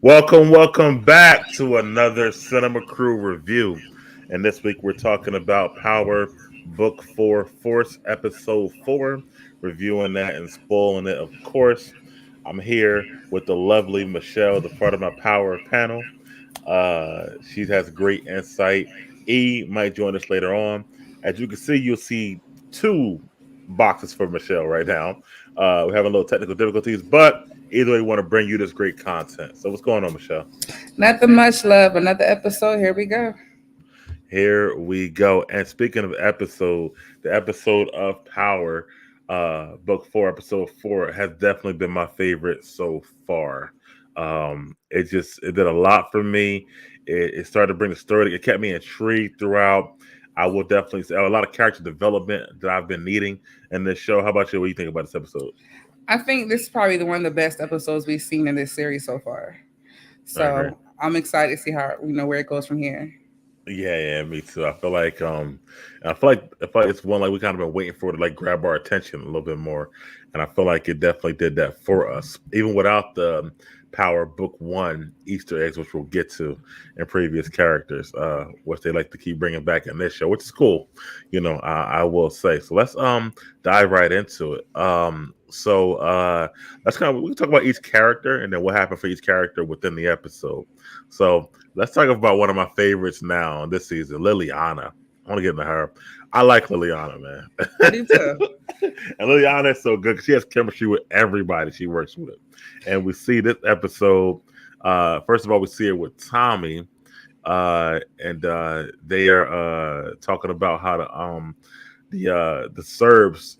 Welcome back to another Cinema Crew review. And this week we're talking about Power Book 4 Force Episode 4, reviewing that and spoiling it, of course. I'm here with the lovely Michelle, the part of my Power panel. She has great insight. E might join us later on. As you can see, you'll see two boxes for Michelle right now. We're having a little technical difficulties, but either way, we want to bring you this great content. So, what's going on, Michelle? Nothing much, love. Another episode. Here we go. Here we go. And speaking of episode, the episode of Power, book 4, episode 4, has definitely been my favorite so far. It did a lot for me. It started to bring the story. It kept me intrigued throughout. I will definitely say a lot of character development that I've been needing in this show. How about you? What do you think about this episode? I think this is probably one of the best episodes we've seen in this series so far. I agree. So I'm excited to see how where it goes from here. Yeah, me too. I feel like it's one like we kind of been waiting for it to like grab our attention a little bit more, and I feel like it definitely did that for us, even without the Power Book 1 Easter eggs, which we'll get to in previous characters, which they like to keep bringing back in this show, which is cool. I will say. So let's dive right into it. Let's we can talk about each character and then what happened for each character within the episode. So let's talk about one of my favorites now this season, Liliana. I want to get into her. I like Liliana, man. I do too. And Liliana is so good because she has chemistry with everybody she works with. And we see this episode. First of all, we see her with Tommy, and they are talking about how the Serbs,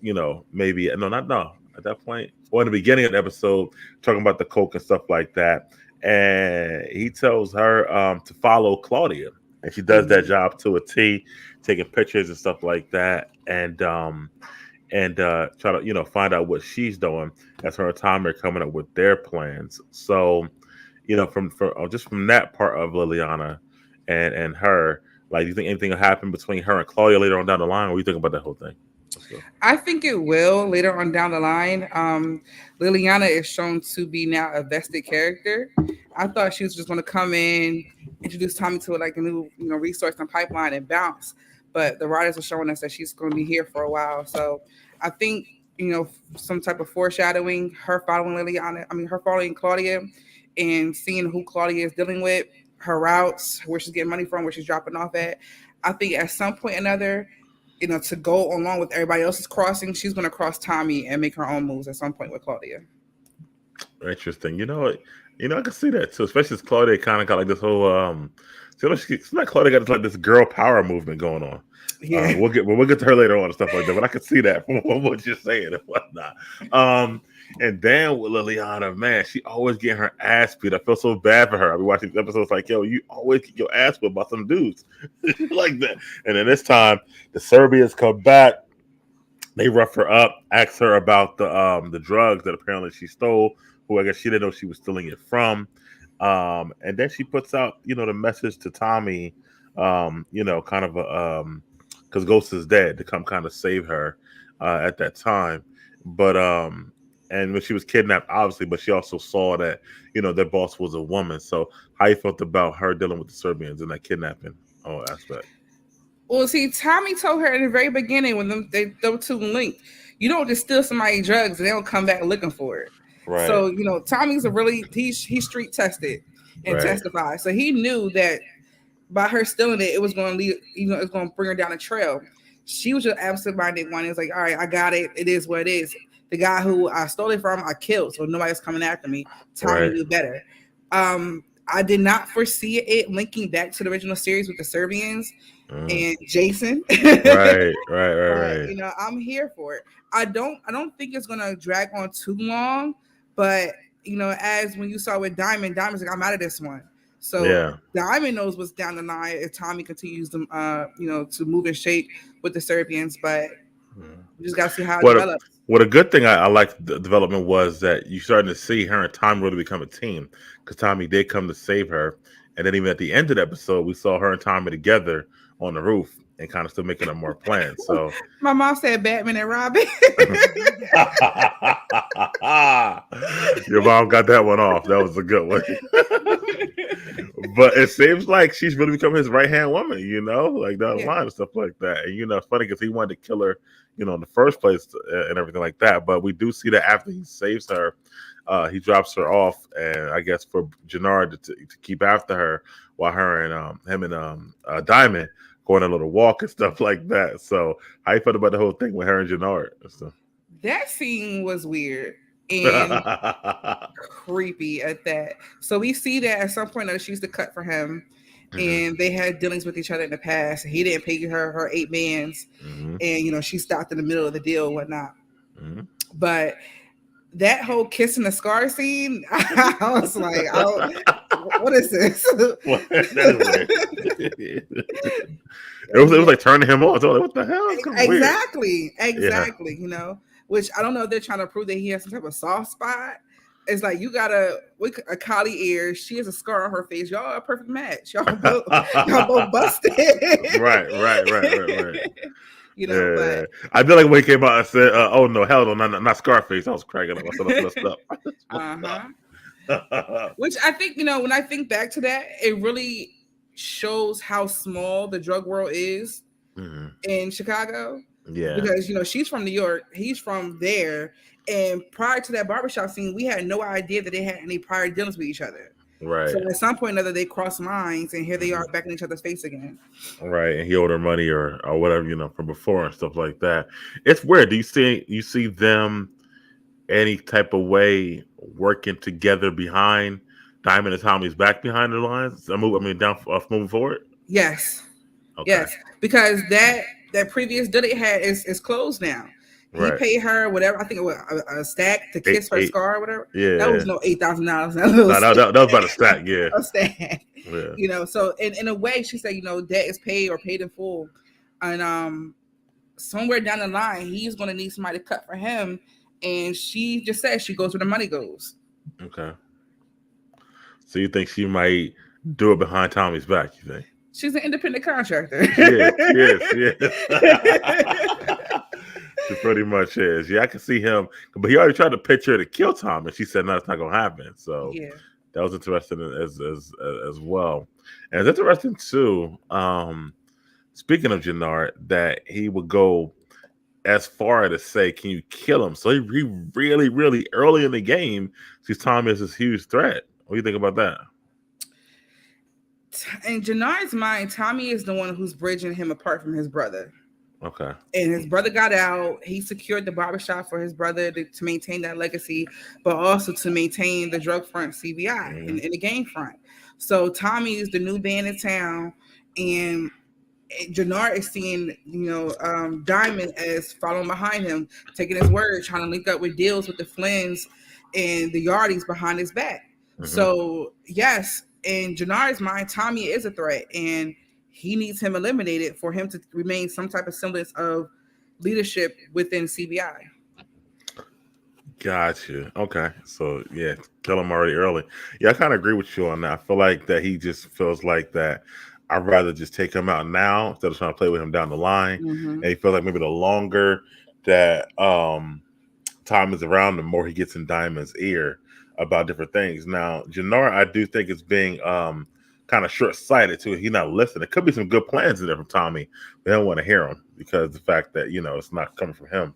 maybe no at that point or in the beginning of the episode, talking about the coke and stuff like that. And he tells her to follow Claudia, and she does that job to a T, taking pictures and stuff like that, and try to find out what she's doing as her and Tommy are coming up with their plans. So from that part of Liliana and her, like, do you think anything will happen between her and Claudia later on down the line? What do you think about that whole thing? Let's go. I think it will later on down the line. Liliana is shown to be now a vested character. I thought she was just going to come in, introduce Tommy to like a new, resource and pipeline and bounce. But the writers are showing us that she's going to be here for a while. So I think some type of foreshadowing, her following Liliana. I mean, her following Claudia, and seeing who Claudia is dealing with, her routes, where she's getting money from, where she's dropping off at. I think at some point or another, to go along with everybody else's crossing, she's going to cross Tommy and make her own moves at some point with Claudia. Interesting. I can see that too, especially as Claudia kind of got like this whole it's not Claudia got this, like this girl power movement going on. Yeah. We'll get to her later on and stuff like that, but I can see that from what you're saying and whatnot. And then with Liliana, man, she always getting her ass beat. I feel so bad for her. I've been watching these episodes like, yo, you always get your ass beat by some dudes like that. And then this time, the Serbians come back. They rough her up, ask her about the drugs that apparently she stole, who I guess she didn't know she was stealing it from. And then she puts out, the message to Tommy, kind of because Ghost is dead, to come kind of save her at that time. But and when she was kidnapped, obviously, but she also saw that their boss was a woman. So how you felt about her dealing with the Serbians and that kidnapping aspect? Well, see, Tommy told her in the very beginning when they were two linked, you don't just steal somebody's drugs and they don't come back looking for it. Right. So Tommy's he's street tested and testified, so he knew that by her stealing it, it was going to lead, it's going to bring her down a trail. She was just absent-minded one. It's like, all right, I got it. It is what it is. The guy who I stole it from, I killed, so nobody's coming after me. Tommy knew better. I did not foresee it linking back to the original series with the Serbians and Jason. Right. I'm here for it. I don't think it's gonna drag on too long, but as when you saw with Diamond's like, I'm out of this one. So Diamond knows what's down the line if Tommy continues to to move and shake with the Serbians, but we just gotta see how it develops. What a good thing I like the development was that you starting to see her and Tommy really become a team, because Tommy did come to save her, and then even at the end of the episode, we saw her and Tommy together on the roof, and kind of still making up more plans. So My mom said Batman and Robin. your mom got that one off. That was a good one. But it seems like she's really become his right hand woman, like down the line and stuff like that. And it's funny because he wanted to kill her, in the first place and everything like that. But we do see that after he saves her, he drops her off, and I guess for Gennard to keep after her while her and him and Diamond going on a little walk and stuff like that. So how you felt about the whole thing with her and Gennard and stuff? That scene was weird and creepy at that. So we see that at some point that she used to cut for him, and they had dealings with each other in the past. He didn't pay her 8 bands, and she stopped in the middle of the deal and whatnot. But that whole kiss in the scar scene, I was like, what is this? It was like turning him on. So like, what the hell? Exactly. Which I don't know if they're trying to prove that he has some type of soft spot. It's like you got a collie ear. She has a scar on her face. Y'all are a perfect match. Y'all both busted. Right. But I feel like when he came out and said, "Oh no, hell no, not Scarface." I was cracking up. I said, "That's messed up." Which I think when I think back to that, it really shows how small the drug world is in Chicago. Yeah, because she's from New York, he's from there, and prior to that barbershop scene, we had no idea that they had any prior dealings with each other. Right. So at some point or another, they cross minds, and here they are back in each other's face again. Right, and he owed her money or whatever from before and stuff like that. It's weird. Do you see them any type of way working together behind Diamond and Tommy's back behind the lines? Moving forward. Yes. Okay. Yes, because that previous deal they had is closed now. He paid her whatever, I think it was a stack to kiss her scar or whatever. Yeah, that was no $8,000. That was about a stack. Yeah, a stack. Yeah. So in a way, she said, debt is paid or paid in full, and somewhere down the line, he's going to need somebody to cut for him, and she just said she goes where the money goes. Okay. So you think she might do it behind Tommy's back? You think? She's an independent contractor. Yes. She pretty much is. Yeah, I can see him. But he already tried to pitch her to kill Tom, and she said, no, it's not going to happen. So that was interesting as well. And it's interesting, too, speaking of Gennard, that he would go as far to say, can you kill him? So he really, really early in the game sees Tommy as this huge threat. What do you think about that? In Gennard's mind, Tommy is the one who's bridging him apart from his brother. Okay. And his brother got out. He secured the barbershop for his brother to maintain that legacy, but also to maintain the drug front CBI in the game front. So Tommy is the new band in town, and Gennard is seeing, Diamond as following behind him, taking his word, trying to link up with deals with the Flynn's and the Yardies behind his back. So yes, in Gennard's mind, Tommy is a threat, and he needs him eliminated for him to remain some type of semblance of leadership within CBI. Gotcha. Okay. So yeah, kill him already early. Yeah, I kind of agree with you on that. I feel like that he just feels like that I'd rather just take him out now instead of trying to play with him down the line. And he feels like maybe the longer that Tom is around, the more he gets in Diamond's ear about different things. Now, Gennard, I do think is being kind of short-sighted too. He's not listening. There could be some good plans in there from Tommy, but they don't want to hear him because the fact that it's not coming from him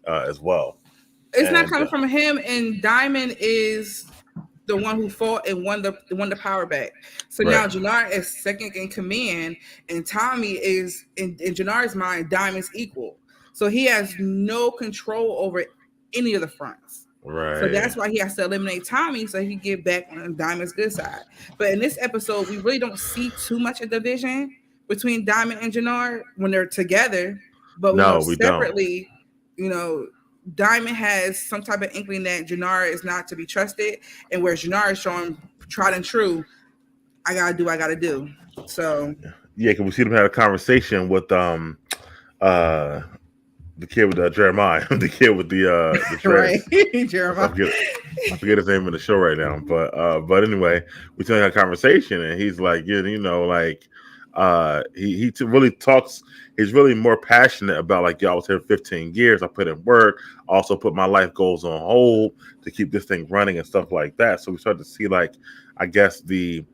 as well. It's not coming from him, and Diamond is the one who fought and won the power back. So now Gennard is second in command, and Tommy is in Gennard's mind, Diamond's equal. So he has no control over any of the fronts. Right. So that's why he has to eliminate Tommy so he can get back on Diamond's good side. But in this episode, we really don't see too much of division between Diamond and Gennard when they're together. But we separately, Diamond has some type of inkling that Gennard is not to be trusted, and where Gennard is showing tried and true, I gotta do. So yeah, because we see them have a conversation with the kid with Jeremiah, the kid with the right, Jeremiah. I forget his name in the show right now, but anyway, we still had a conversation, and he's like, Really talks. He's really more passionate about like, yo, I was here 15 years. I put in work. Also put my life goals on hold to keep this thing running and stuff like that. So we start to see like, I guess the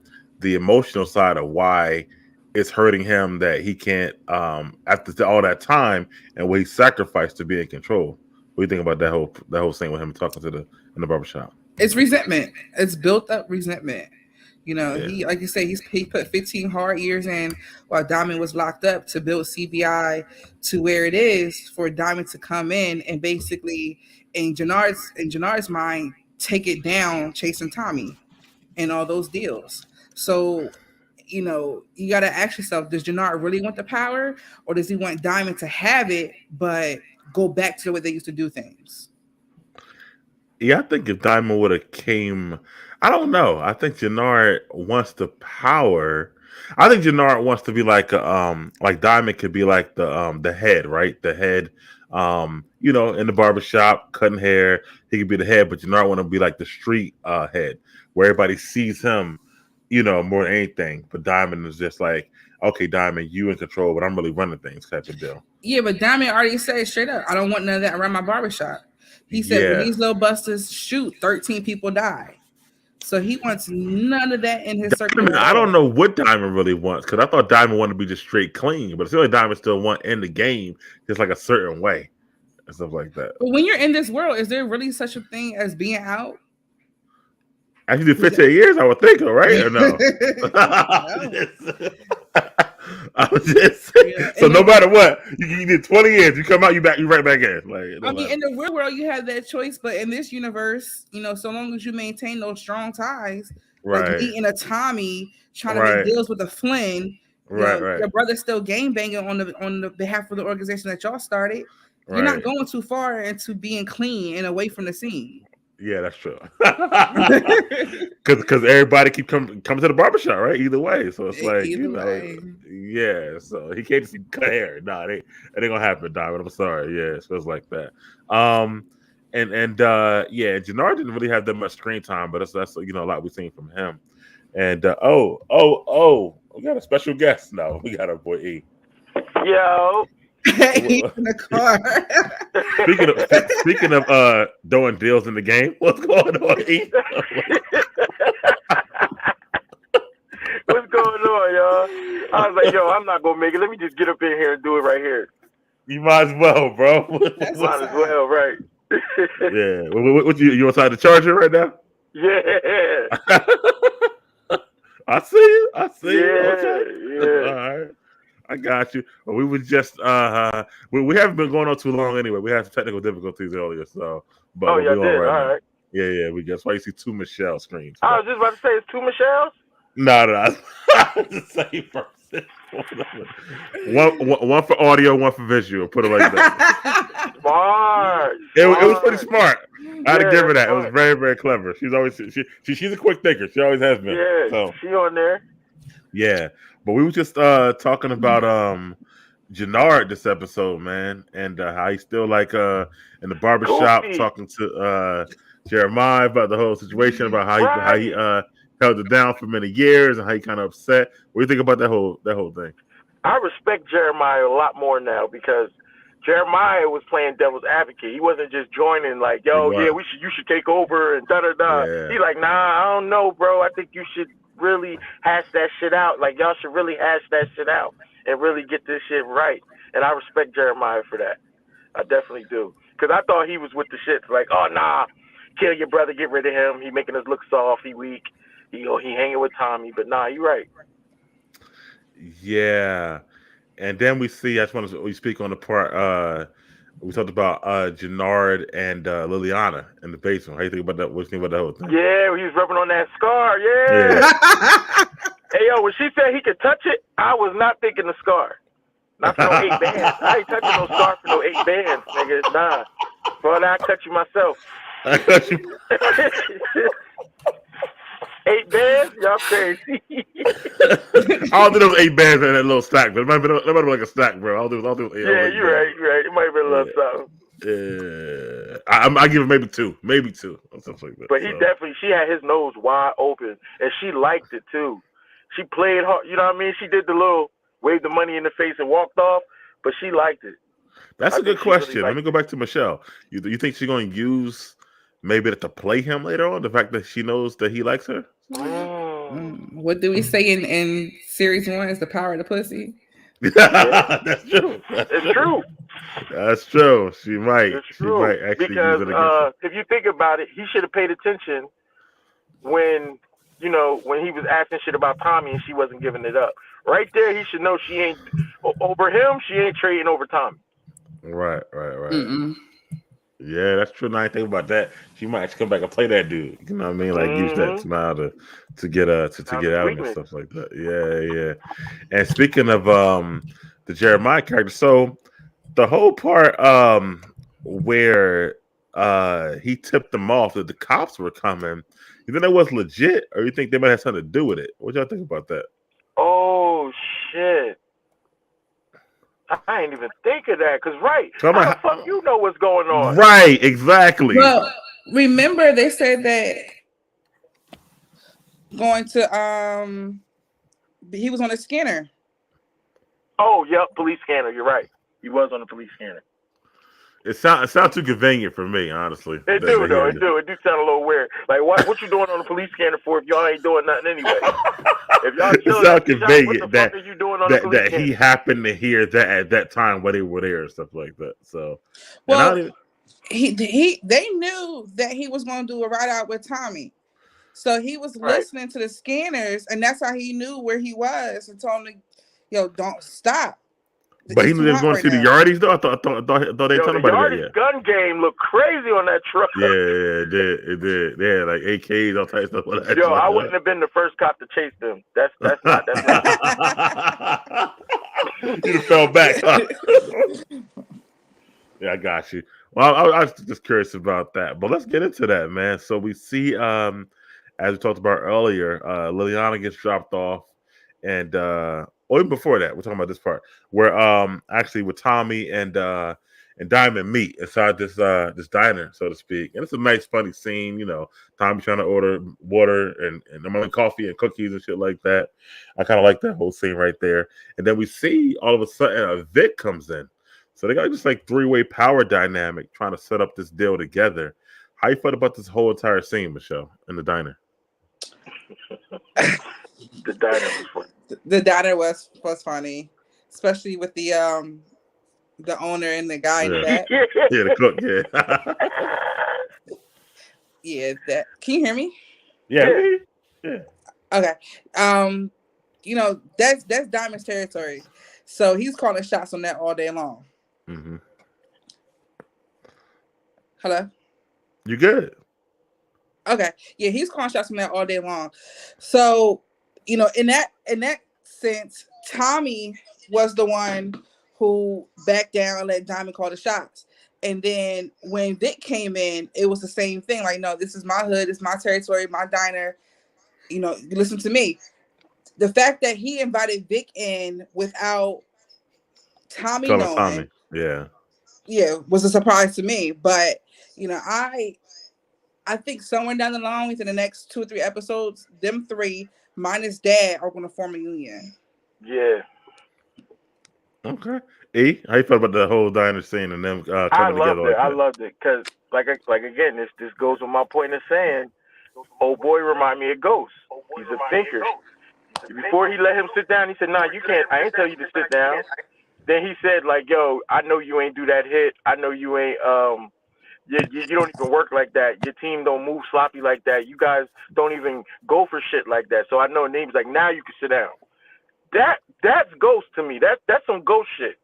emotional side of why it's hurting him that he can't after all that time and what he sacrificed to be in control. What do you think about that whole thing with him talking to in the barbershop? It's resentment. It's built up resentment. You know, Yeah. he, like you say, he put 15 hard years in while Diamond was locked up to build CBI to where it is for Diamond to come in and basically, in Jannard's mind, take it down, chasing Tommy and all those deals. So, you know, you got to ask yourself: does Jannard really want the power, or does he want Diamond to have it but go back to the way they used to do things? Yeah, I think if Diamond would have came, I don't know. I think Jannard wants the power. I think Jannard wants to be like Diamond could be like the head, right? The head, you know, in the barbershop, cutting hair. He could be the head, but Jannard want to be like the street head, where everybody sees him, you know, more than anything. But Diamond is just like, okay, Diamond, you in control, but I'm really running things type of deal. Yeah, but Diamond already said straight up, I don't want none of that around my barbershop. He said, when these little busters shoot, 13 people die. So he wants none of that in his circle. I don't know what Diamond really wants, because I thought Diamond wanted to be just straight clean, but it feels like Diamond still want in the game just like a certain way and stuff like that. But when you're in this world, is there really such a thing as being out? After 15 years, I would think, right? Or no? I was just so no matter what, you did 20 years, you come out, you right back in. Like, I mean, in the real world, you have that choice, but in this universe, you know, so long as you maintain those strong ties, right? Like me and a Tommy trying to make deals with a Flynn, right? Your brother's still game banging on the behalf of the organization that y'all started. You're not going too far into being clean and away from the scene. Yeah, that's true. Because everybody keep coming to the barbershop, right? Either way, so it's like yeah. So he can't just cut hair. Nah, it ain't gonna happen, Diamond. I'm sorry. Yeah, it feels like that. And yeah, Jannard didn't really have that much screen time, but that's you know a lot we've seen from him. And we got a special guest now. We got our boy E. Yo. He's in the car. Speaking of doing deals in the game, what's going on, E? What's going on, y'all? I was like, yo, I'm not gonna make it. Let me just get up in here and do it right here. You might as well, bro. Might as well, right? Yeah. What you inside the Charger right now? Yeah. I see you. Yeah, okay. Yeah. All right. I got you. Well, we were just we haven't been going on too long anyway. We had some technical difficulties earlier, so but y'all did. All right. Yeah, we just why you see two Michelle screens. I was just about to say it's two Michelles. No, the same person. one for audio, one for visual. Put it like that. Smart. It was pretty smart. I had to give her that. It was very, very clever. She's always she's a quick thinker. She always has been. Yeah, so. She on there. Yeah, but we were just talking about Jannard this episode, man, and how he's still like in the barbershop talking to Jeremiah about the whole situation, about how he held it down for many years and how he kind of upset. What do you think about that whole thing? I respect Jeremiah a lot more now because Jeremiah was playing devil's advocate. He wasn't just joining like, yo, you should take over and da da da. Yeah. He's like, nah, I don't know, bro. I think you should really hash that shit out. Like, y'all should really hash that shit out and really get this shit right. And I respect Jeremiah for that. I definitely do. Because I thought he was with the shit. Like, oh, nah, kill your brother, get rid of him. He making us look soft, he weak. He hanging with Tommy. But nah, you right. Yeah. And then we speak on the part we talked about Jannard and Liliana in the basement. How you think about that? What do you think about that whole thing? Yeah, he was rubbing on that scar. Yeah. Hey, yo, when she said he could touch it, I was not thinking the scar. Not for no 8 bands. I ain't touching no scar for no 8 bands, nigga. Nah. For that, I touch you myself. I touch you. 8 bands? Y'all crazy. I'll do those 8 bands in that little stack, but it might be like a stack, bro. I'll do 8. Yeah, you're right. It might be a little something. Yeah, I give it maybe two, or something like that. But he definitely, she had his nose wide open, and she liked it too. She played hard. You know what I mean? She did the little wave the money in the face and walked off, but she liked it. That's a good question. Really Let me go back to Michelle. You think she's going to use maybe to play him later on? The fact that she knows that he likes her. What do we say in series 1? Is the power of the pussy? That's true. It's true. That's true. She might. She might actually because use it against if you think about it, he should have paid attention when he was asking shit about Tommy and she wasn't giving it up. Right there, he should know she ain't over him. She ain't trading over Tommy. Right. Yeah, that's true. Now I think about that, she might actually come back and play that dude. You know what I mean? Like use that smile to get out and stuff like that. Yeah. And speaking of the Jeremiah character, so the whole part where he tipped them off that the cops were coming, you think that was legit, or you think they might have something to do with it? What y'all think about that? Oh shit. I ain't even think of that, because how the fuck you know what's going on? Right, exactly. Well, remember they said that going to he was on a scanner. Oh, yep, police scanner. You're right. He was on the police scanner. It sounds too convenient for me, honestly. It do though. It do sound a little weird. Like what you doing on the police scanner for if y'all ain't doing nothing anyway? If y'all it sounds convenient that he happened to hear that at that time when they were there and stuff like that. So, well, they knew that he was going to do a ride out with Tommy, so he was listening to the scanners, and that's how he knew where he was and told him, "Yo, don't stop." But he knew they was going to see the Yardies, though. I thought they told nobody that yet. Gun game looked crazy on that truck. Yeah, it did. They had like AKs, all types of stuff. Yo, I wouldn't have been the first cop to chase them. That's not. You'd have fell back. Huh? Yeah, I got you. Well, I was just curious about that. But let's get into that, man. So we see, as we talked about earlier, Liliana gets dropped off, and even before that, we're talking about this part where actually with Tommy and Diamond meet inside this diner, so to speak. And it's a nice, funny scene, Tommy trying to order water and coffee and cookies and shit like that. I kind of like that whole scene right there. And then we see all of a sudden Vic comes in. So they got just like three-way power dynamic trying to set up this deal together. How you felt about this whole entire scene, Michelle, in the diner? The diner was funny. The diner was funny, especially with the owner and the guy in the back. Yeah, the cook. Yeah. That. Can you hear me? Yeah. Okay. That's Diamond's territory, so he's calling shots on that all day long. Mm-hmm. Hello. You good? Okay. Yeah, he's calling shots on that all day long. So, in that sense, Tommy was the one who backed down and let Diamond call the shots. And then when Vic came in, it was the same thing. Like, no, this is my hood, it's my territory, my diner. Listen to me. The fact that he invited Vic in without Tommy knowing, was a surprise to me. But I think somewhere down the line, within the next 2 or 3 episodes, them three minus Dad are going to form a union. Yeah. Okay. E, how you felt about the whole diner scene and them coming together? I loved it because, like again, this goes with my point of saying, old boy remind me of Ghost. He's a thinker. Before he let him sit down, he said, "Nah, you can't. I ain't tell you to sit down." Then he said, like, "Yo, I know you ain't do that hit. I know you ain't You don't even work like that. Your team don't move sloppy like that. You guys don't even go for shit like that. So I know." And he's like, "Now you can sit down." That's Ghost to me. That's some Ghost shit.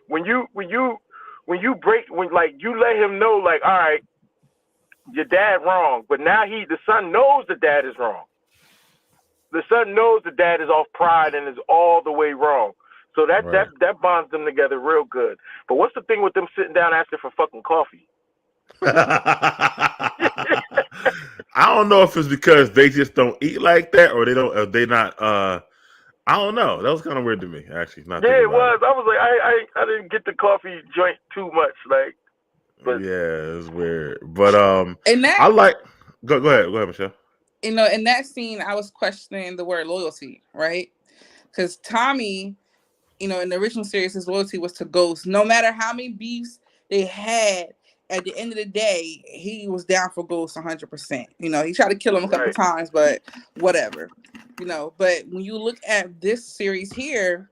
When you you let him know, like, all right, your dad wrong, but now the son knows the dad is wrong. The son knows the dad is off pride and is all the way wrong. So that bonds them together real good. But what's the thing with them sitting down asking for fucking coffee? I don't know if it's because they just don't eat like that, or they not. I don't know. That was kind of weird to me, actually. It was. I was like, I didn't get the coffee joint too much, like. But yeah, it's weird. But and that I like. Go ahead, Michelle. you know, in that scene, I was questioning the word loyalty, right? Because Tommy, you know, in the original series, his loyalty was to Ghost. No matter how many beefs they had, at the end of the day, he was down for Ghost 100%. You know, he tried to kill him a couple times, but whatever. You know, but when you look at this series here,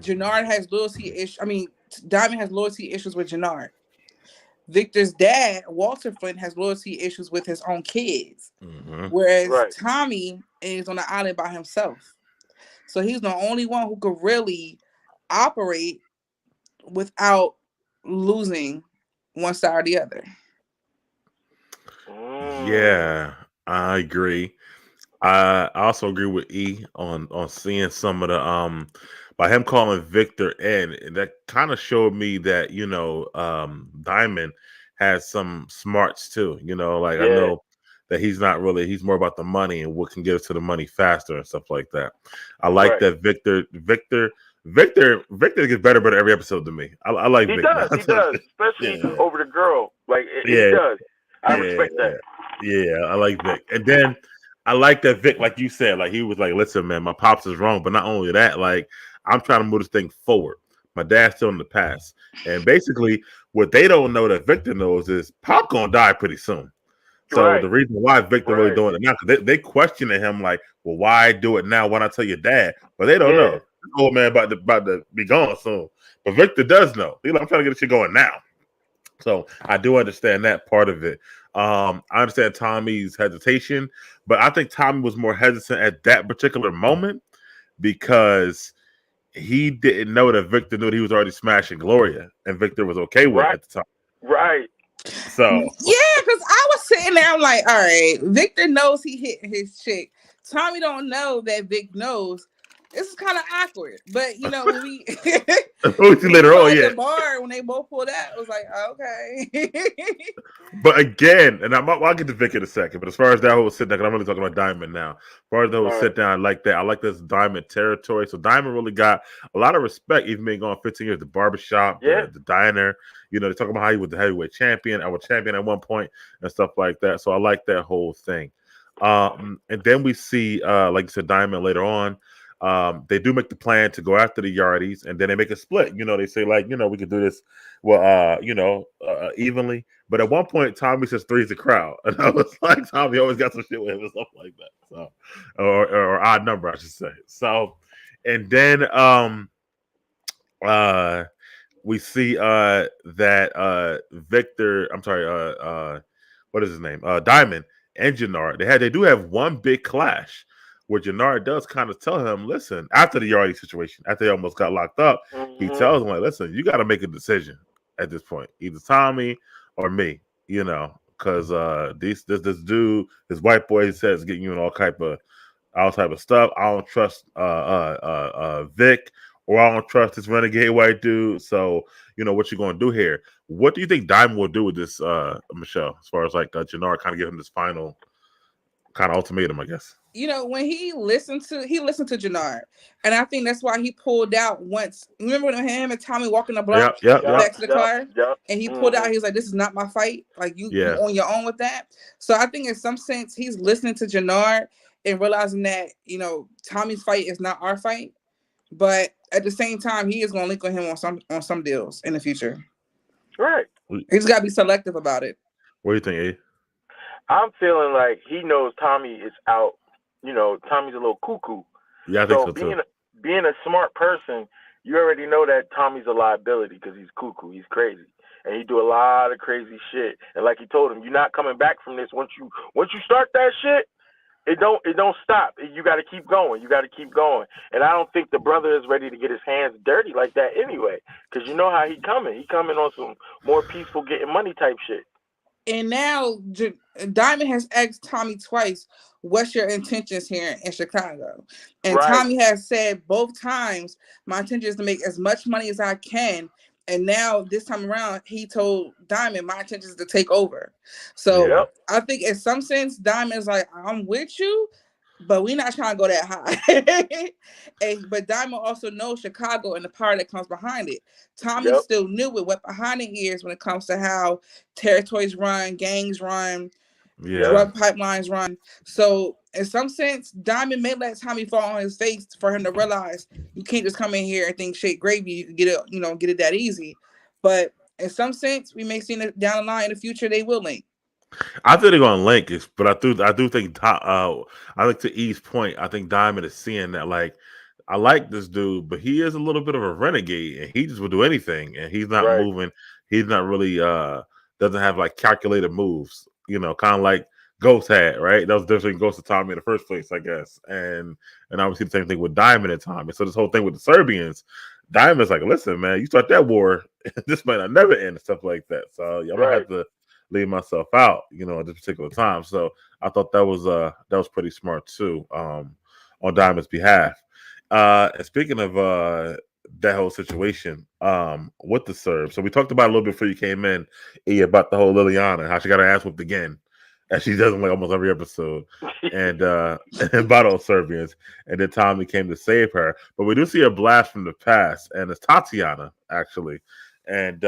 Jannard has loyalty issues. I mean, Diamond has loyalty issues with Jannard. Victor's dad, Walter Flint, has loyalty issues with his own kids. Whereas Tommy is on the island by himself. So he's the only one who could really operate without losing one side or the other. Yeah, I agree. I also agree with E on seeing some of the by him calling Victor in, that kind of showed me that, you know, Diamond has some smarts too. You know, like I know that he's more about the money and what can get us to the money faster and stuff like that. I like that Victor gets better every episode to me. I like Victor. He does, especially over the girl. Like he does. I respect that. Yeah, I like Vic. And then I like that Vic, like you said, like he was like, listen, man, my pops is wrong. But not only that, like I'm trying to move this thing forward. My dad's still in the past. And basically what they don't know that Victor knows is Pop gonna die pretty soon. So the reason why Victor really doing it now, because they questioning him like, well, why do it now? Why not tell your dad? But they don't know. This old man about to be gone soon. But Victor does know. He's like, I'm trying to get this shit going now. So I do understand that part of it. I understand Tommy's hesitation, but I think Tommy was more hesitant at that particular moment because he didn't know that Victor knew that he was already smashing Gloria, and Victor was okay with it at the time. Right. So yeah, because I was sitting there, I'm like, all right, Victor knows he hit his chick. Tommy don't know that Vic knows. This is kind of awkward, but you know, when we later on, the bar when they both pulled out, it was like, okay. But again, and I'll get to Vic in a second. But as far as that whole sit down, I'm really talking about Diamond now. As far as the whole sit down, I like that. I like this Diamond territory. So Diamond really got a lot of respect, even being gone 15 years. The barbershop, the diner. You know, they talk about how he was the heavyweight champion. I was champion at one point and stuff like that. So I like that whole thing. And then we see, like you said, Diamond later on. They do make the plan to go after the Yardies, and then they make a split. You know, they say like, you know, we could do this, well, evenly. But at one point, Tommy says three's the crowd, and I was like, Tommy always got some shit with him and stuff like that. So, or odd number, I should say. So, and then we see that Victor, I'm sorry, what is his name? Diamond and Jannard. They do have one big clash. Where Jannard does kind of tell him, listen, after the Yardy situation, after they almost got locked up, he tells him, like, listen, you got to make a decision at this point, either Tommy or me, you know, because this dude, this white boy, he says, getting you in all type of stuff. I don't trust Vic, or I don't trust this renegade white dude. So, you know, what you going to do here? What do you think Diamond will do with this, Michelle, as far as like Jannard kind of give him this final kind of ultimatum, I guess? You know, when he listened to Jannard, and I think that's why he pulled out once. Remember when him and Tommy walking the block back to the car, and he pulled out. He was like, "This is not my fight. Like you on your own with that." So I think in some sense he's listening to Jannard and realizing that, you know, Tommy's fight is not our fight, but at the same time he is going to link with him on some deals in the future. Right. He's got to be selective about it. What do you think, A? I'm feeling like he knows Tommy is out. You know, Tommy's a little cuckoo. Yeah, I think so too. Being a smart person, you already know that Tommy's a liability because he's cuckoo. He's crazy, and he do a lot of crazy shit. And like he told him, you're not coming back from this. Once you start that shit, it don't stop. You got to keep going. You got to keep going. And I don't think the brother is ready to get his hands dirty like that anyway, because you know how he coming. He coming on some more peaceful getting money type shit. And now Diamond has asked Tommy twice, what's your intentions here in Chicago? And Tommy has said both times, my intention is to make as much money as I can. And now this time around, he told Diamond, my intention is to take over. So I think in some sense, Diamond's like, I'm with you, but we're not trying to go that high. But Diamond also knows Chicago and the power that comes behind it. Tommy still knew what behind the ears when it comes to how territories run, gangs run, drug pipelines run. So in some sense, Diamond may let Tommy fall on his face for him to realize you can't just come in here and think shake gravy, you can get it, get it that easy. But in some sense, we may see that down the line in the future they will link. I think they're gonna link it, but I do think I think to E's point, I think Diamond is seeing that like I like this dude, but he is a little bit of a renegade, and he just will do anything, and he's not moving. He's not really doesn't have like calculated moves, kind of like Ghost had, right? That was different Ghost and Tommy in the first place, I guess, and obviously the same thing with Diamond and Tommy. So this whole thing with the Serbians, Diamond's like, listen, man, you start that war, this might not never end and stuff like that. So I'm gonna have to leave myself out, at this particular time. So I thought that was pretty smart too, on Diamond's behalf. And speaking of that whole situation with the Serbs, so we talked about it a little bit before you came in, about the whole Liliana, how she got her ass whipped again, as she does in like almost every episode, and by those Serbians, and then Tommy came to save her. But we do see a blast from the past, and it's Tatiana actually, and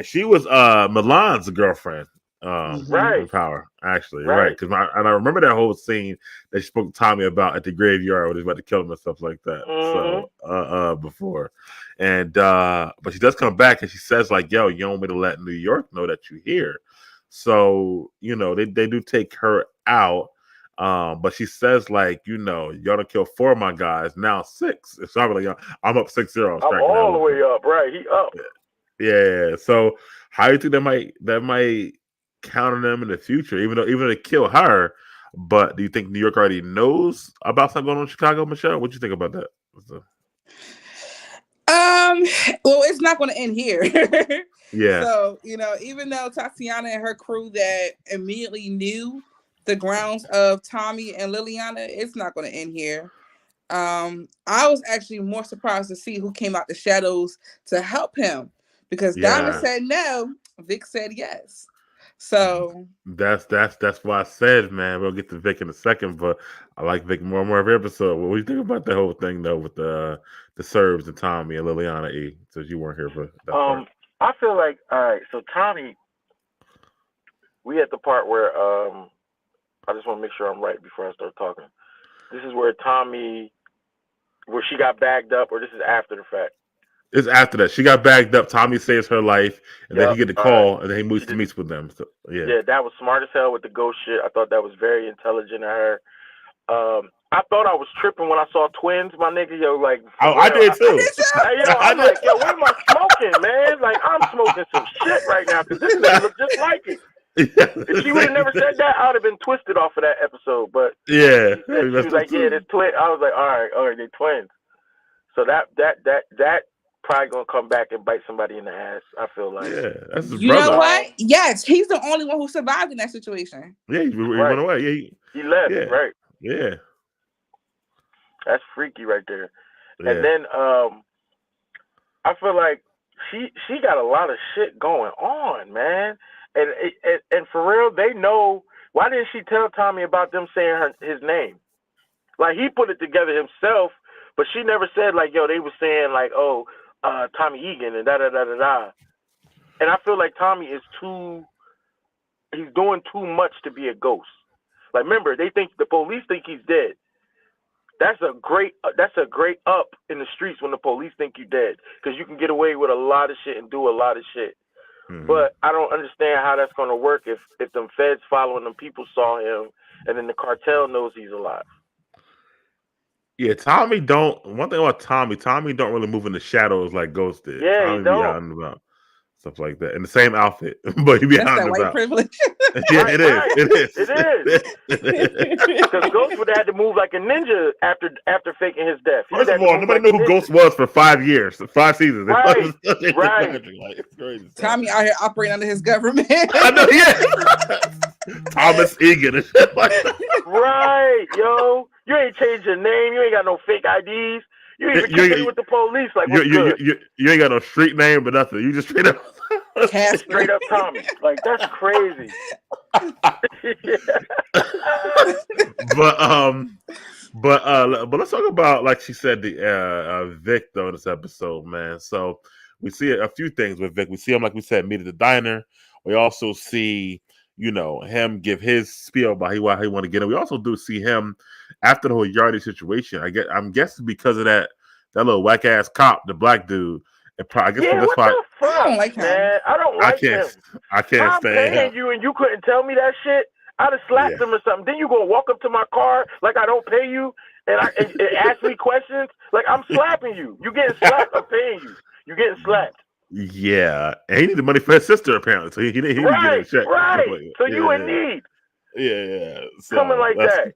she was Milan's girlfriend, in Power, actually, right? Because I remember that whole scene that she spoke to Tommy about at the graveyard when he was about to kill him and stuff like that. So before, and but she does come back and she says like, "Yo, you want me to let New York know that you're here?" So they do take her out. But she says like, y'all done killed 4 of my guys, now 6. So I'm like, I'm up 6-0. I'm all the way up, right? He up. Yeah. So how do you think that might counter them in the future, even though they kill her? But do you think New York already knows about something going on in Chicago, Michelle? What do you think about that? Well, it's not going to end here. Yeah. So, even though Tatiana and her crew that immediately knew the grounds of Tommy and Liliana, it's not going to end here. I was actually more surprised to see who came out the shadows to help him, because Diamond said no, Vic said yes. So that's why I said, man, we'll get to Vic in a second, but I like Vic more and more every episode. What do you think about the whole thing though with the Serbs and Tommy and Liliana E? Since you weren't here for that part. I feel like, all right, so Tommy, we at the part where I just want to make sure I'm right before I start talking. This is where Tommy, where she got bagged up, or this is after the fact? It's after that. She got bagged up. Tommy saves her life, and then he get the call, and then he moves to meet with them. So, yeah, that was smart as hell with the ghost shit. I thought that was very intelligent of her. I thought I was tripping when I saw twins, my nigga. Like, I did too. I'm like, yo, what am I smoking, man? Like, I'm smoking some shit right now because this nigga look just like it. If she would have never said that, I would have been twisted off of that episode. But she was like, yeah, this twin. I was like, all right, they twins. So that probably gonna come back and bite somebody in the ass. I feel like. Yeah, that's his you brother. know what? Yes, he's the only one who survived in that situation. Yeah, he went away. Yeah, he left. Yeah. Right. Yeah, that's freaky right there. Yeah. And then I feel like she got a lot of shit going on, man. And for real, they know. Why didn't she tell Tommy about them saying his name? Like, he put it together himself, but she never said like, yo, they were saying like, oh, Tommy Egan and da-da-da-da-da. And I feel like Tommy is he's doing too much to be a ghost. Like, remember, the police think he's dead. That's a great up in the streets when the police think you're dead, because you can get away with a lot of shit and do a lot of shit. Mm-hmm. But I don't understand how that's going to work if them feds following them people saw him and then the cartel knows he's alive. Yeah, Tommy don't. One thing about Tommy don't really move in the shadows like Ghost did. Yeah, Tommy he don't. Be out and about, stuff like that, in the same outfit, but he be That's out that and white about. Privilege. Yeah, right, it is. Because Ghost would have had to move like a ninja after faking his death. First of all, nobody knew who Ghost was for 5 years, 5 seasons. Right. Like, it's crazy. Tommy out here operating under his government. I know, yeah. Thomas Egan and shit like that. Right, yo. You ain't changed your name. You ain't got no fake IDs. You ain't even competing with the police. Like, what's good? You ain't got no street name or nothing. You just straight up. Straight up Tommy. Like, that's crazy. But let's talk about, like she said, the Vic though in this episode, man. So we see a few things with Vic. We see him, like we said, meet at the diner. We also see, him give his spiel about why he want to get him. We also do see him after the whole Yardie situation. I'm guessing because of that little whack ass cop, the black dude. I guess that's why I don't like him, man. I don't like him. I can't stand him. You and you couldn't tell me that shit. I'd have slapped him or something. Then you gonna walk up to my car like I don't pay you and ask me questions like I'm slapping you. You getting slapped? I'm paying you. You getting slapped? Yeah, and he needed money for his sister apparently, so he didn't get a check. Right. So you in need. Yeah. So, coming like that.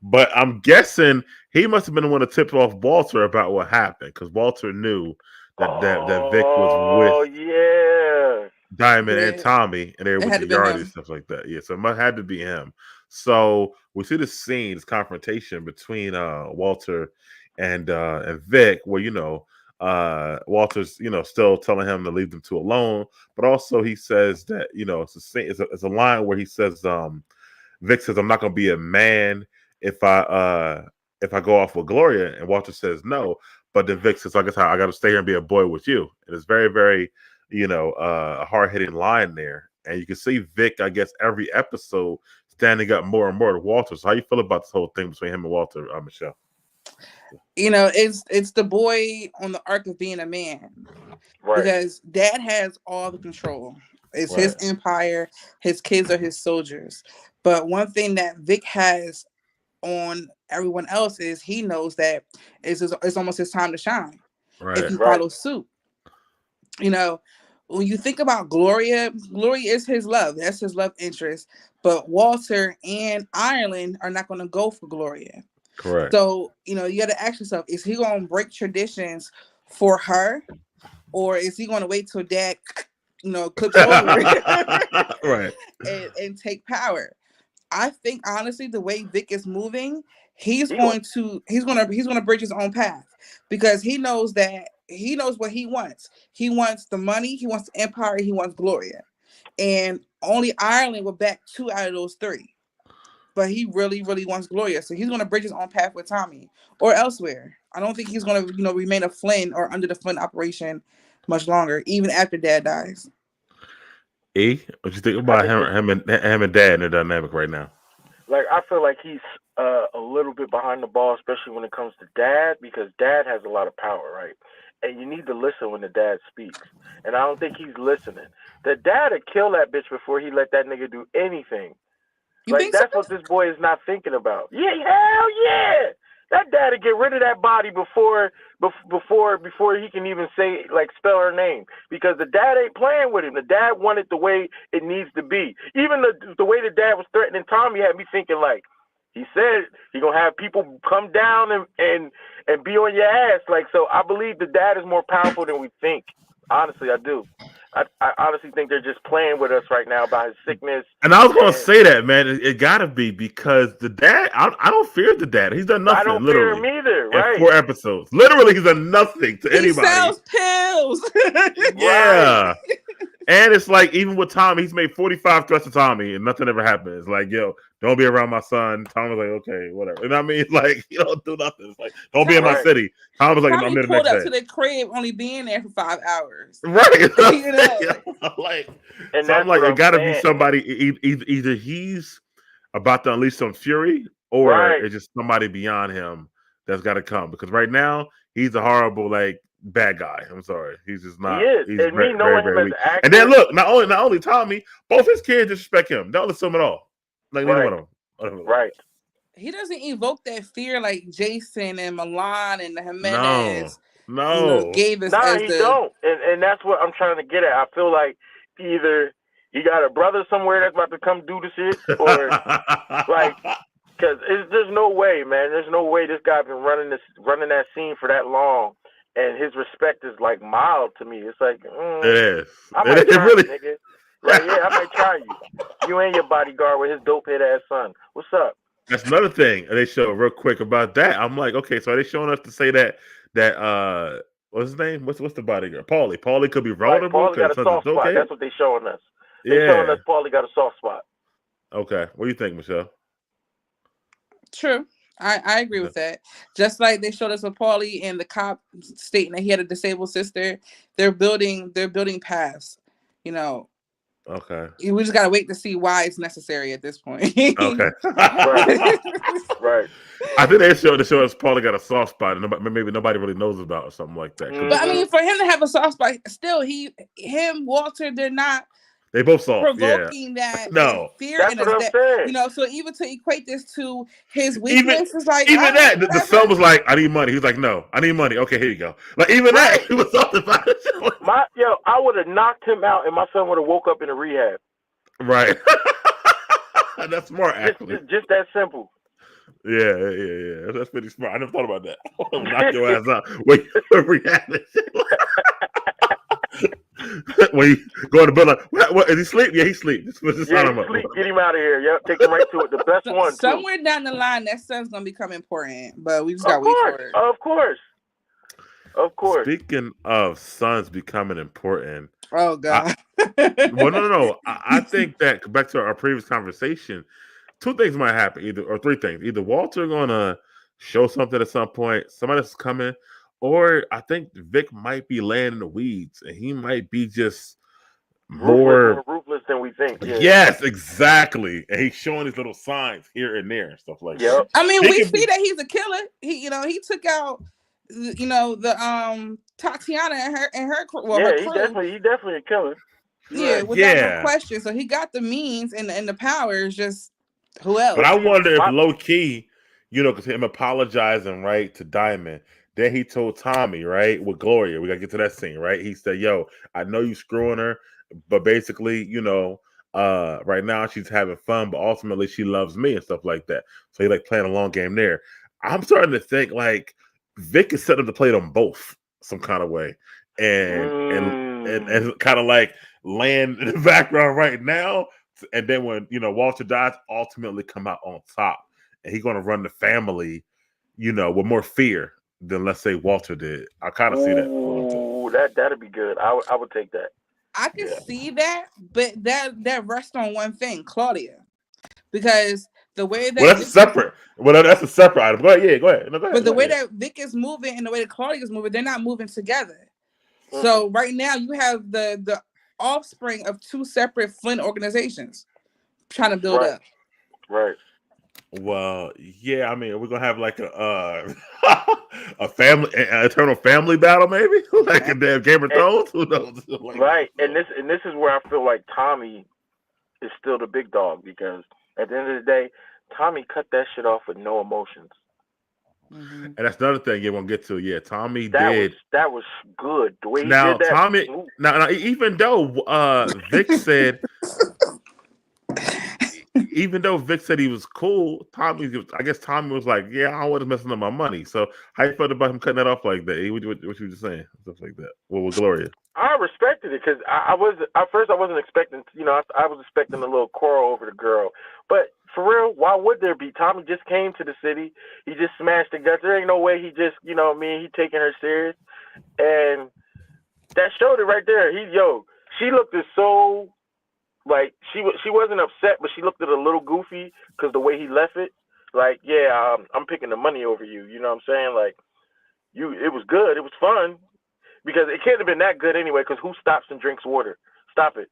But I'm guessing he must have been the one to tip off Walter about what happened because Walter knew that Vic was with Diamond and Tommy, and they were with the Yardie and stuff like that. Yeah, so it had to be him. So we see this confrontation between Walter and Vic, where Walter's still telling him to leave them two alone, but also he says that it's a line where he says Vic says, "I'm not going to be a man if I go off with Gloria," and Walter says no. But then Vic says, "I guess I got to stay here and be a boy with you." And it's very, very, a hard-hitting line there. And you can see Vic, I guess, every episode standing up more and more to Walter. So how you feel about this whole thing between him and Walter, Michelle? It's the boy on the arc of being a man. Right. Because Dad has all the control. It's his empire. His kids are his soldiers. But one thing that Vic has on everyone else is he knows that it's almost his time to shine. Right. If you follow suit. When you think about Gloria is his love. That's his love interest. But Walter and Ireland are not going to go for Gloria. Correct. So, you got to ask yourself, is he going to break traditions for her? Or is he going to wait till Dad, clips over right. and take power? I think honestly, the way Vic is moving, he's going to bridge his own path because he knows what he wants. He wants the money, he wants the empire, he wants Gloria. And only Ireland will back 2 out of those 3. But he really, really wants Gloria. So he's going to bridge his own path with Tommy or elsewhere. I don't think he's going to, remain a Flynn or under the Flynn operation much longer, even after Dad dies. What you think about him and Dad and their dynamic right now? Like, I feel like he's a little bit behind the ball, especially when it comes to Dad, because Dad has a lot of power, right? And you need to listen when the dad speaks. And I don't think he's listening. The dad would kill that bitch before he let that nigga do anything. That's what this boy is not thinking about. Yeah, hell yeah. That dad would get rid of that body before he can even spell her name. Because the dad ain't playing with him. The dad wanted the way it needs to be. Even the way the dad was threatening Tommy had me thinking he said he gonna have people come down and be on your ass. So I believe the dad is more powerful than we think. Honestly, I do. I honestly think they're just playing with us right now about his sickness. And I was going to say that, man. It got to be because the dad, I don't fear the dad. He's done nothing. I don't fear him either, right? In 4 episodes. Literally, he's done nothing to anybody. He sells pills. Yeah. And it's even with Tommy, he's made 45 threats to Tommy and nothing ever happens. Yo, don't be around my son. Tom was okay, whatever. You know what I mean? You don't do nothing. It's don't be in my city. Tom was Tommy I'm there the pulled next up day. To the crib, only being there for 5 hours. Right. And so I'm it got to be somebody. Either he's about to unleash some fury, or it's just somebody beyond him that's got to come. Because right now he's a horrible bad guy. I'm sorry, he's just not. He is. He's and me knowing him as an actor. And then look, not only Tommy, both his kids disrespect him. Don't assume at all. Neither one of them. Right. He doesn't evoke that fear like Jason and Milan and the Jimenez. No. Gave us. He don't. And that's what I'm trying to get at. I feel like either he got a brother somewhere that's about to come do the shit, or because there's no way, man. There's no way this guy been running that scene for that long. And his respect is mild to me. It's it is. I might try you, nigga. I might try you. You and your bodyguard with his dope head ass son. What's up? That's another thing they show real quick about that. I'm okay, so are they showing us to say that what's his name? What's the bodyguard? Paulie. Paulie could be vulnerable. Paulie got a soft spot. That's what they showing us. They're showing us Paulie got a soft spot. Okay. What do you think, Michelle? True. I agree with that. Just like they showed us with Paulie and the cop stating that he had a disabled sister, they're building paths. Okay. We just gotta wait to see why it's necessary at this point. Okay. Right. I think the show has probably got a soft spot, and maybe nobody really knows about or something like that. But I mean, for him to have a soft spot, still, Walter, they're not. They both soft, provoking that fear that's in what us. I'm saying. You know, so even to equate this to his weakness is like even that the son was like, I need money. He was like, no, I need money. Okay, here you go. Like even that, he was soft about it. I would have knocked him out, and my son would have woke up in a rehab. Right. That's smart, actually. Just that simple. Yeah. That's pretty smart. I never thought about that. Knock your ass out. Wait, rehab. When you go to bed, like, what is he sleep? Yeah, he sleep. He's sleep. Get him out of here. Yep, take him right to it. The best one. Somewhere down the line, that son's gonna become important, but we just gotta wait for it. Of course. Speaking of sons becoming important. Oh God. No. I think that back to our previous conversation, two things might happen, or three things. Either Walter gonna show something at some point, somebody else is coming. Or I think Vic might be laying in the weeds, and he might be just more ruthless than we think. Yeah. Yes, exactly. And he's showing these little signs here and there and stuff like that. I mean, we see that he's a killer. He took out, the Tatiana and her crew. Well, her crew. He definitely a killer. Yeah, without no question. So he got the means and the powers. Just who else? But I wonder if low key, because him apologizing to Diamond. Then he told Tommy, right, with Gloria, we got to get to that scene, right? He said, yo, I know you screwing her, but basically, right now she's having fun, but ultimately she loves me and stuff like that. So he playing a long game there. I'm starting to think Vic is set up to play them both some kind of way. And kind of land in the background right now. And then when, Walter dies, ultimately come out on top. And he's going to run the family, with more fear than, let's say, Walter did. I kind of see that. Ooh, that'd be good. I would take that. I can see that, but that rests on one thing, Claudia, because the way that that's separate. That's a separate item. Go ahead. Go ahead. No, go ahead. But the way that Vic is moving and the way that Claudia is moving, they're not moving together. Mm-hmm. So right now you have the offspring of two separate Flint organizations trying to build up. Right. Well, yeah, I mean, we're gonna have a family, an eternal family battle, maybe like a damn Game of Thrones. Who knows? Right, and this is where I feel like Tommy is still the big dog, because at the end of the day, Tommy cut that shit off with no emotions. Mm-hmm. And that's another thing you want to get to. Yeah, Tommy did. That was good. The way he now, did that. Tommy. Now, even though Vic said. Even though Vic said he was cool, I guess Tommy was like, yeah, I wasn't messing up my money. So how you felt about him cutting that off like that? What you were just saying? Stuff like that. Well, with Gloria. I respected it because I wasn't expecting, I was expecting a little quarrel over the girl. But for real, why would there be? Tommy just came to the city. He just smashed the guts. There ain't no way he just, he taking her serious. And that showed it right there. She looked as so... she wasn't upset, but she looked at a little goofy because the way he left it. I'm picking the money over you. You know what I'm saying? It was good. It was fun because it can't have been that good anyway. Because who stops and drinks water? Stop it.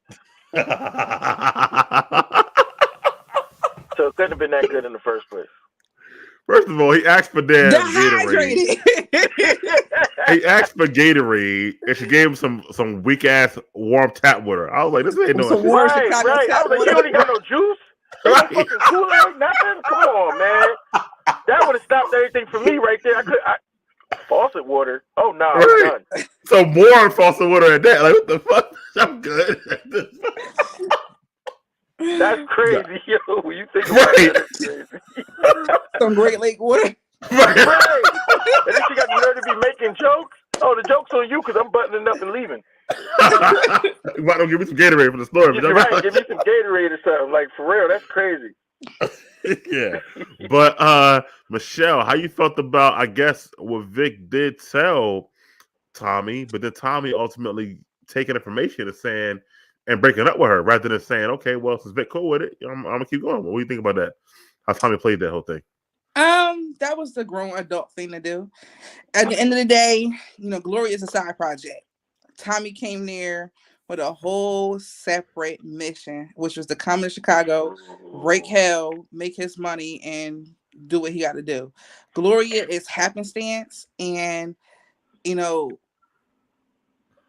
So it couldn't have been that good in the first place. First of all, he asked for Gatorade. He asked for Gatorade, and she gave him some weak ass warm tap water. I was like, this ain't no. Right. I was like, you don't got no juice. No fucking Kool-Aid, nothing. Come on, man. That would have stopped everything for me right there. Faucet water. Oh no, I'm done. Some warm faucet water at that. What the fuck? I'm good. That's crazy, yo. You think about that's crazy. Some Great Lake water. Right. And then she got the nerve to be making jokes. Oh, the joke's on you because I'm buttoning up and leaving. Why don't give me some Gatorade for the story? Right, give me some Gatorade or something. For real, that's crazy. Yeah. But Michelle, how you felt about, I guess, what Vic did tell Tommy, but then Tommy ultimately taking information and saying and breaking up with her rather than saying, okay, well, since Vic cool with it, I'm gonna keep going. What do you think about that? How Tommy played that whole thing? That was the grown adult thing to do. At the end of the day, Gloria is a side project. Tommy came there with a whole separate mission, which was to come to Chicago, break hell, make his money, and do what he got to do. Gloria is happenstance, and you know,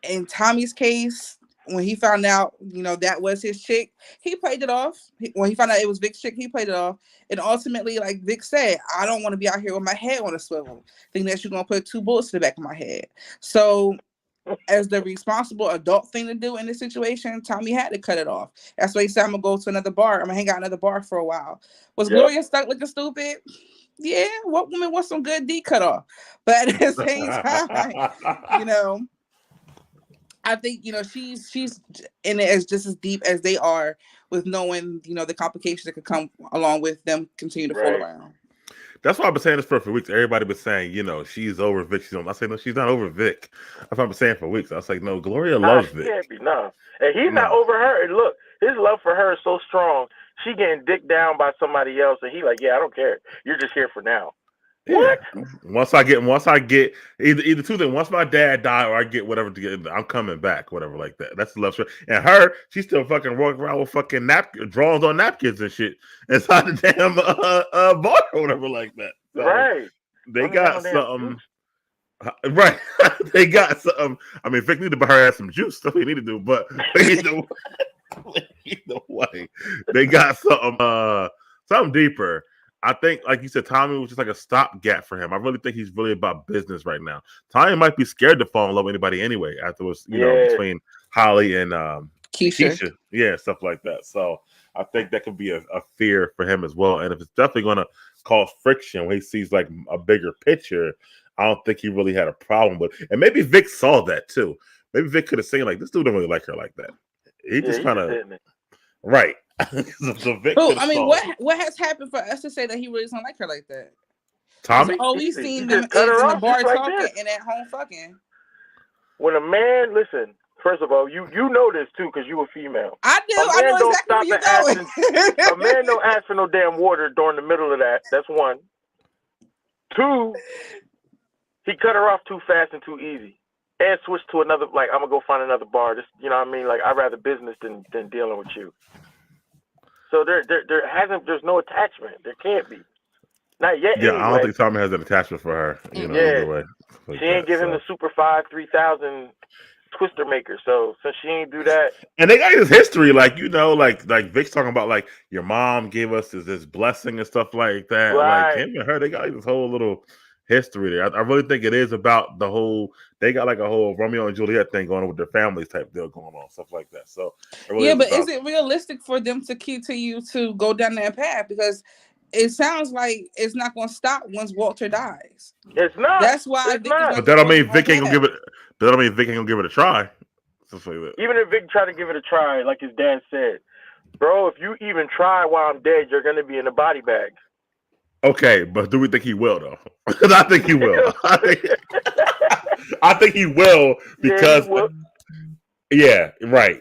in Tommy's case, when he found out, that was his chick, he played it off. When he found out it was Vic's chick, he played it off. And ultimately, like Vic said, I don't want to be out here with my head on a swivel, thinking that you're going to put 2 bullets to the back of my head. So, as the responsible adult thing to do in this situation, Tommy had to cut it off. That's why he said, I'm going to go to another bar. I'm going to hang out another bar for a while. Was Gloria stuck looking stupid? Yeah, what woman wants some good D cut off? But at the same time, I think, she's in it as just as deep as they are with knowing, the complications that could come along with them continue to fool around. That's why I've been saying this for weeks. Everybody been saying, she's over Vic. I say, no, she's not over Vic. That's what I've been saying for weeks. I was like, no, Gloria loves Vic. Can't be, no. And he's not over her. And look, his love for her is so strong. She getting dicked down by somebody else. And he like, yeah, I don't care. You're just here for now. Yeah. Once I get either 2 things. Once my dad die or I get whatever to get, I'm coming back, whatever like that. That's the love story. And her, she's still fucking walking around with fucking drawings on napkins and shit inside the damn bar or whatever like that. So right. They got something. Right. They got something. I mean, Vic need to buy her ass some juice. That's what he need to do. But either way, they got something deeper. I think, like you said, Tommy was just like a stopgap for him. I really think he's really about business right now. Tommy might be scared to fall in love with anybody anyway afterwards, between Holly and Keisha. Yeah, stuff like that. So I think that could be a fear for him as well. And if it's definitely going to cause friction when he sees like a bigger picture, I don't think he really had a problem with it. And maybe Vic saw that too. Maybe Vic could have seen like, this dude don't really like her like that. He just kind of, right. So Vic what has happened for us to say that he really doesn't like her like that? Tommy? We've seen them in the bar talking and at home fucking. When a man, listen, first of all, you know this too because you a female. I do. I know exactly where you're going. A man don't ask for no damn water during the middle of that. That's 1. 2, he cut her off too fast and too easy. And switched to another, like, I'm going to go find another bar. Just, you know what I mean? Like, I'd rather business than dealing with you. So there's no attachment. There can't be. Not yet. Yeah, anyway. I don't think Tommy has an attachment for her. Either way. Like she ain't giving the Super 5 3000 twister maker. So since she ain't do that, and they got this history, like like Vic's talking about, like your mom gave us this blessing and stuff like that. Right. Like him and her, they got this whole little history there. I really think it is about the whole. They got like a whole Romeo and Juliet thing going on with their families type deal going on, stuff like that. So really but is it realistic for them to continue to go down that path? Because it sounds like it's not going to stop once Walter dies. It's not. That's why. But that don't mean Vic ain't gonna give it. That don't mean Vic ain't gonna give it a try. Even if Vic tried to give it a try, like his dad said, bro, if you even try while I'm dead, you're gonna be in a body bag. Okay, but do we think he will though? Because I think he will. I think he will because yeah, right.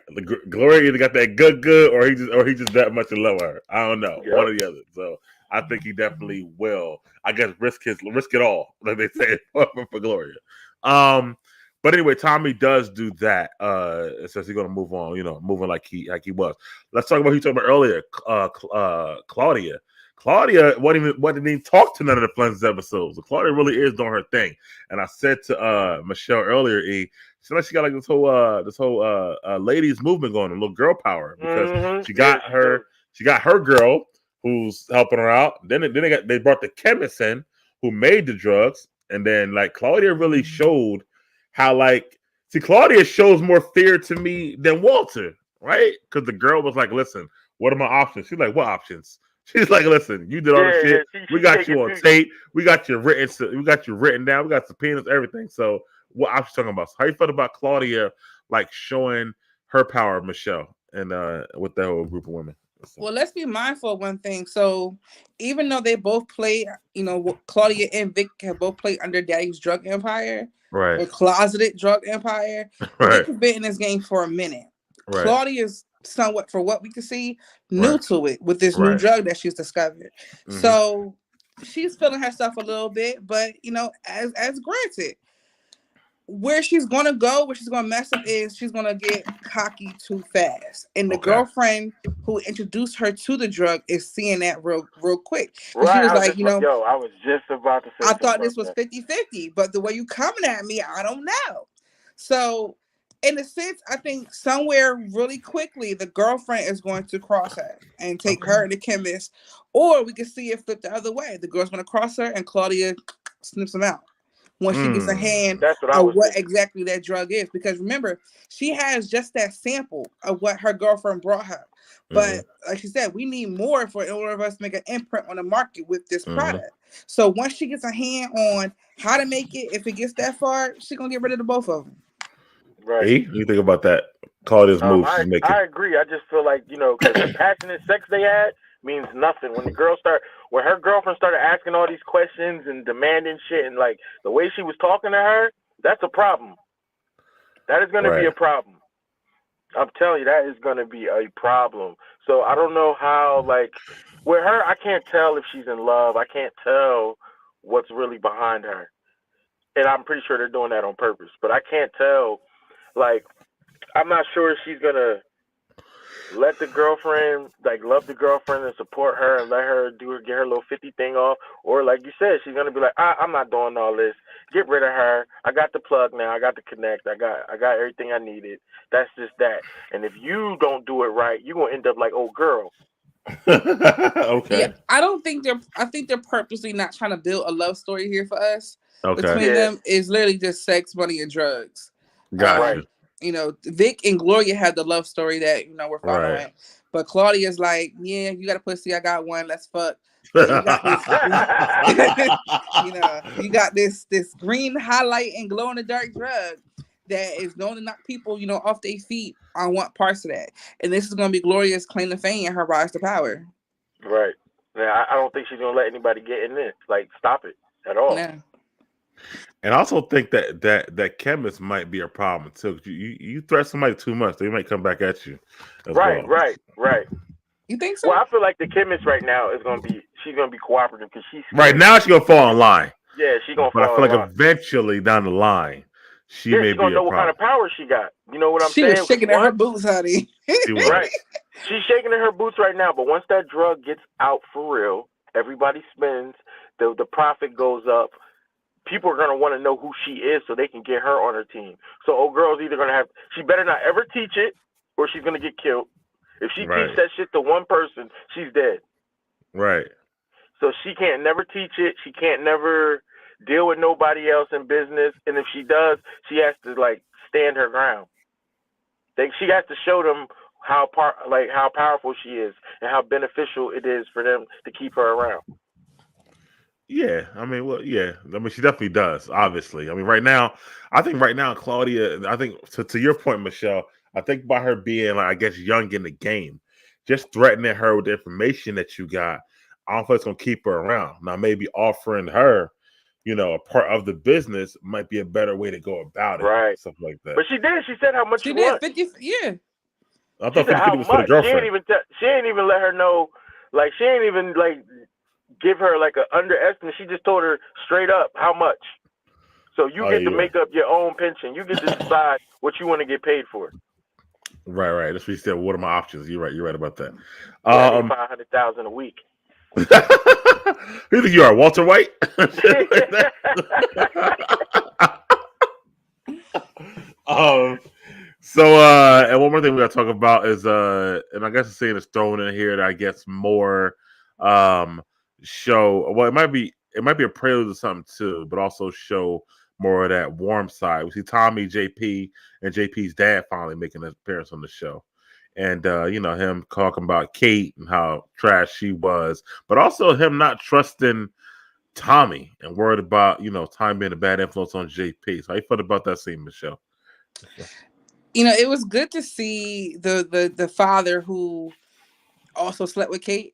Gloria either got that good, or he just that much in love with her. I don't know, one or the other. So I think he definitely will. I guess risk it all, like they say for Gloria. But anyway, Tommy does do that. Says he's gonna move on. Moving like he was. Let's talk about who you talked about earlier. Claudia. Claudia didn't even talk to none of the Flintstones episodes. So Claudia really is doing her thing. And I said to Michelle earlier, she got like this whole ladies movement going, a little girl power, because she got her girl who's helping her out. Then they brought the chemist in who made the drugs, and then like Claudia really showed how Claudia shows more fear to me than Walter, right? Because the girl was like, "Listen, what are my options?" She's like, "What options?" She's like, "Listen, you did all the shit. We got you on tape. We got you written down. We got subpoenas, everything." So, what I was talking about? So how you felt about Claudia, like showing her power, Michelle, and with that whole group of women? Well, let's be mindful of one thing. So, even though they both play, Claudia and Vic have both played under Daddy's drug empire, right? Or closeted drug empire. Right. Vic has been in this game for a minute. Right. Claudia's somewhat, for what we can see, new to it with this new drug that she's discovered. Mm-hmm. So she's feeling herself a little bit, but as granted, where she's gonna mess up is she's gonna get cocky too fast, and the girlfriend who introduced her to the drug is seeing that real quick. Right. She was like, I was just about to say. I thought this was 50-50, but the way you coming at me, I don't know. So, in a sense, I think somewhere really quickly the girlfriend is going to cross her and take her and the chemist, or we can see it flip the other way. The girl's going to cross her and Claudia snips him out. Once she gets a hand on what exactly that drug is. Because remember, she has just that sample of what her girlfriend brought her. But like she said, we need more in order for us to make an imprint on the market with this product. So once she gets a hand on how to make it, if it gets that far, she's going to get rid of the both of them. Right. Hey, what do you think about that? Claudia's move she's making. I agree. I just feel like, because the passionate sex they had means nothing. When her girlfriend started asking all these questions and demanding shit, and like the way she was talking to her, that's a problem. That is going to be a problem. I'm telling you, that is going to be a problem. So I don't know how, like, with her, I can't tell if she's in love. I can't tell what's really behind her. And I'm pretty sure they're doing that on purpose. But I can't tell, like, I'm not sure if she's going to let the girlfriend, like, love the girlfriend and support her and let her get her little 50 thing off. Or, like you said, she's going to be like, I'm not doing all this. Get rid of her. I got the plug now. I got the connect. I got everything I needed. That's just that. And if you don't do it right, you're going to end up like old girl. Okay. Yeah, I think they're purposely not trying to build a love story here for us. Between them is literally just sex, money, and drugs. Gotcha. Vic and Gloria had the love story that we're following. Right. But Claudia's like, yeah, you got a pussy, I got one, let's fuck. You got this green highlight and glow in the dark drug that is known to knock people, off their feet. I want parts of that. And this is going to be Gloria's claim to fame and her rise to power. Right. Now, I don't think she's going to let anybody get in this. Like, stop it at all. Yeah. And I also think that chemist might be a problem too. You threat somebody too much, they might come back at you. Right. You think so? Well, I feel like the chemist right now she's gonna be cooperative because she's right now she's gonna fall in line. Yeah, she's gonna fall in line. But I feel like eventually down the line, she may be gonna know what kind of power she got. You know what I'm saying? She was shaking in her boots, honey. Right. She's shaking in her boots right now, but once that drug gets out for real, everybody spends, the profit goes up. People are going to want to know who she is so they can get her on her team. So old girl's either going to she better not ever teach it or she's going to get killed. If she teaches that shit to one person, she's dead. Right. So she can't never teach it. She can't never deal with nobody else in business. And if she does, she has to like stand her ground. She has to show them how powerful she is and how beneficial it is for them to keep her around. Yeah, I mean, she definitely does, obviously. I mean, I think Claudia, I think to your point, Michelle, I think by her being, like, I guess, young in the game, just threatening her with the information that you got, I don't think it's going to keep her around. Now, maybe offering her, a part of the business might be a better way to go about it. Right. Something like that. But she did. She said how much she did. 50, yeah. I thought 50 was for the girlfriend. She ain't even let her know, like, she ain't even, like, give her like an underestimate. She just told her straight up how much. So you get to make up your own pension. You get to decide what you want to get paid for. Right. That's what she said. What are my options? You're right about that. $500,000 a week. Who do you think you are, Walter White? And one more thing we got to talk about is and I guess the saying is thrown in here that I guess more show. Well, it might be a prelude to something too, but also show more of that warm side. We see Tommy, JP, and JP's dad finally making an appearance on the show. And, him talking about Kate and how trash she was, but also him not trusting Tommy and worried about, Tommy being a bad influence on JP. So how you felt about that scene, Michelle? It was good to see the father who also slept with Kate.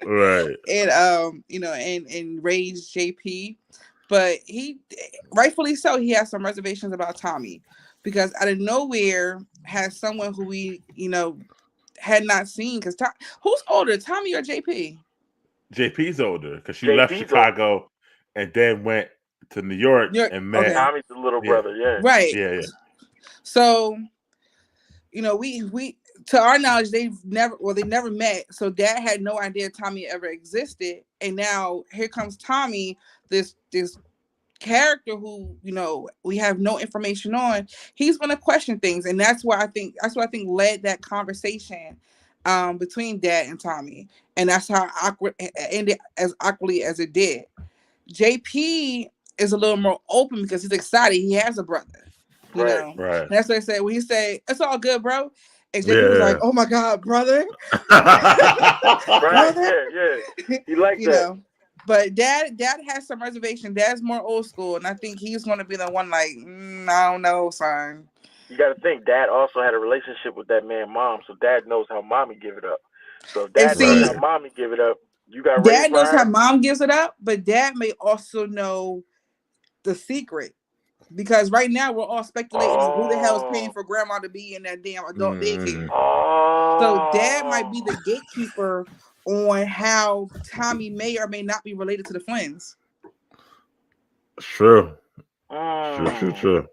Right. And raised JP. But he, rightfully so, he has some reservations about Tommy, because out of nowhere has someone who we, had not seen. Because who's older, Tommy or JP? JP's older because she left Chicago and then went to New York and met. Okay. Tommy's the little brother, yeah. Right. Yeah. So, we to our knowledge, they never met. So Dad had no idea Tommy ever existed. And now here comes Tommy, this character who, we have no information on. He's going to question things. And that's what I think led that conversation between Dad and Tommy. And that's how it ended as awkwardly as it did. JP is a little more open because he's excited. He has a brother. Right. And that's what I say. When he say, "It's all good, bro," and JP was like, "Oh my God, brother!" Brother? Yeah. He liked that. But Dad has some reservation. Dad's more old school, and I think he's going to be the one like, I don't know, son. You got to think, Dad also had a relationship with that man, Mom, so Dad knows how Mommy give it up. So if Dad knows how Mommy give it up, you got. Dad knows how Mom gives it up, but Dad may also know the secret. Because right now we're all speculating who the hell is paying for Grandma to be in that damn adult daycare. So Dad might be the gatekeeper on how Tommy may or may not be related to the Flynns. True. True.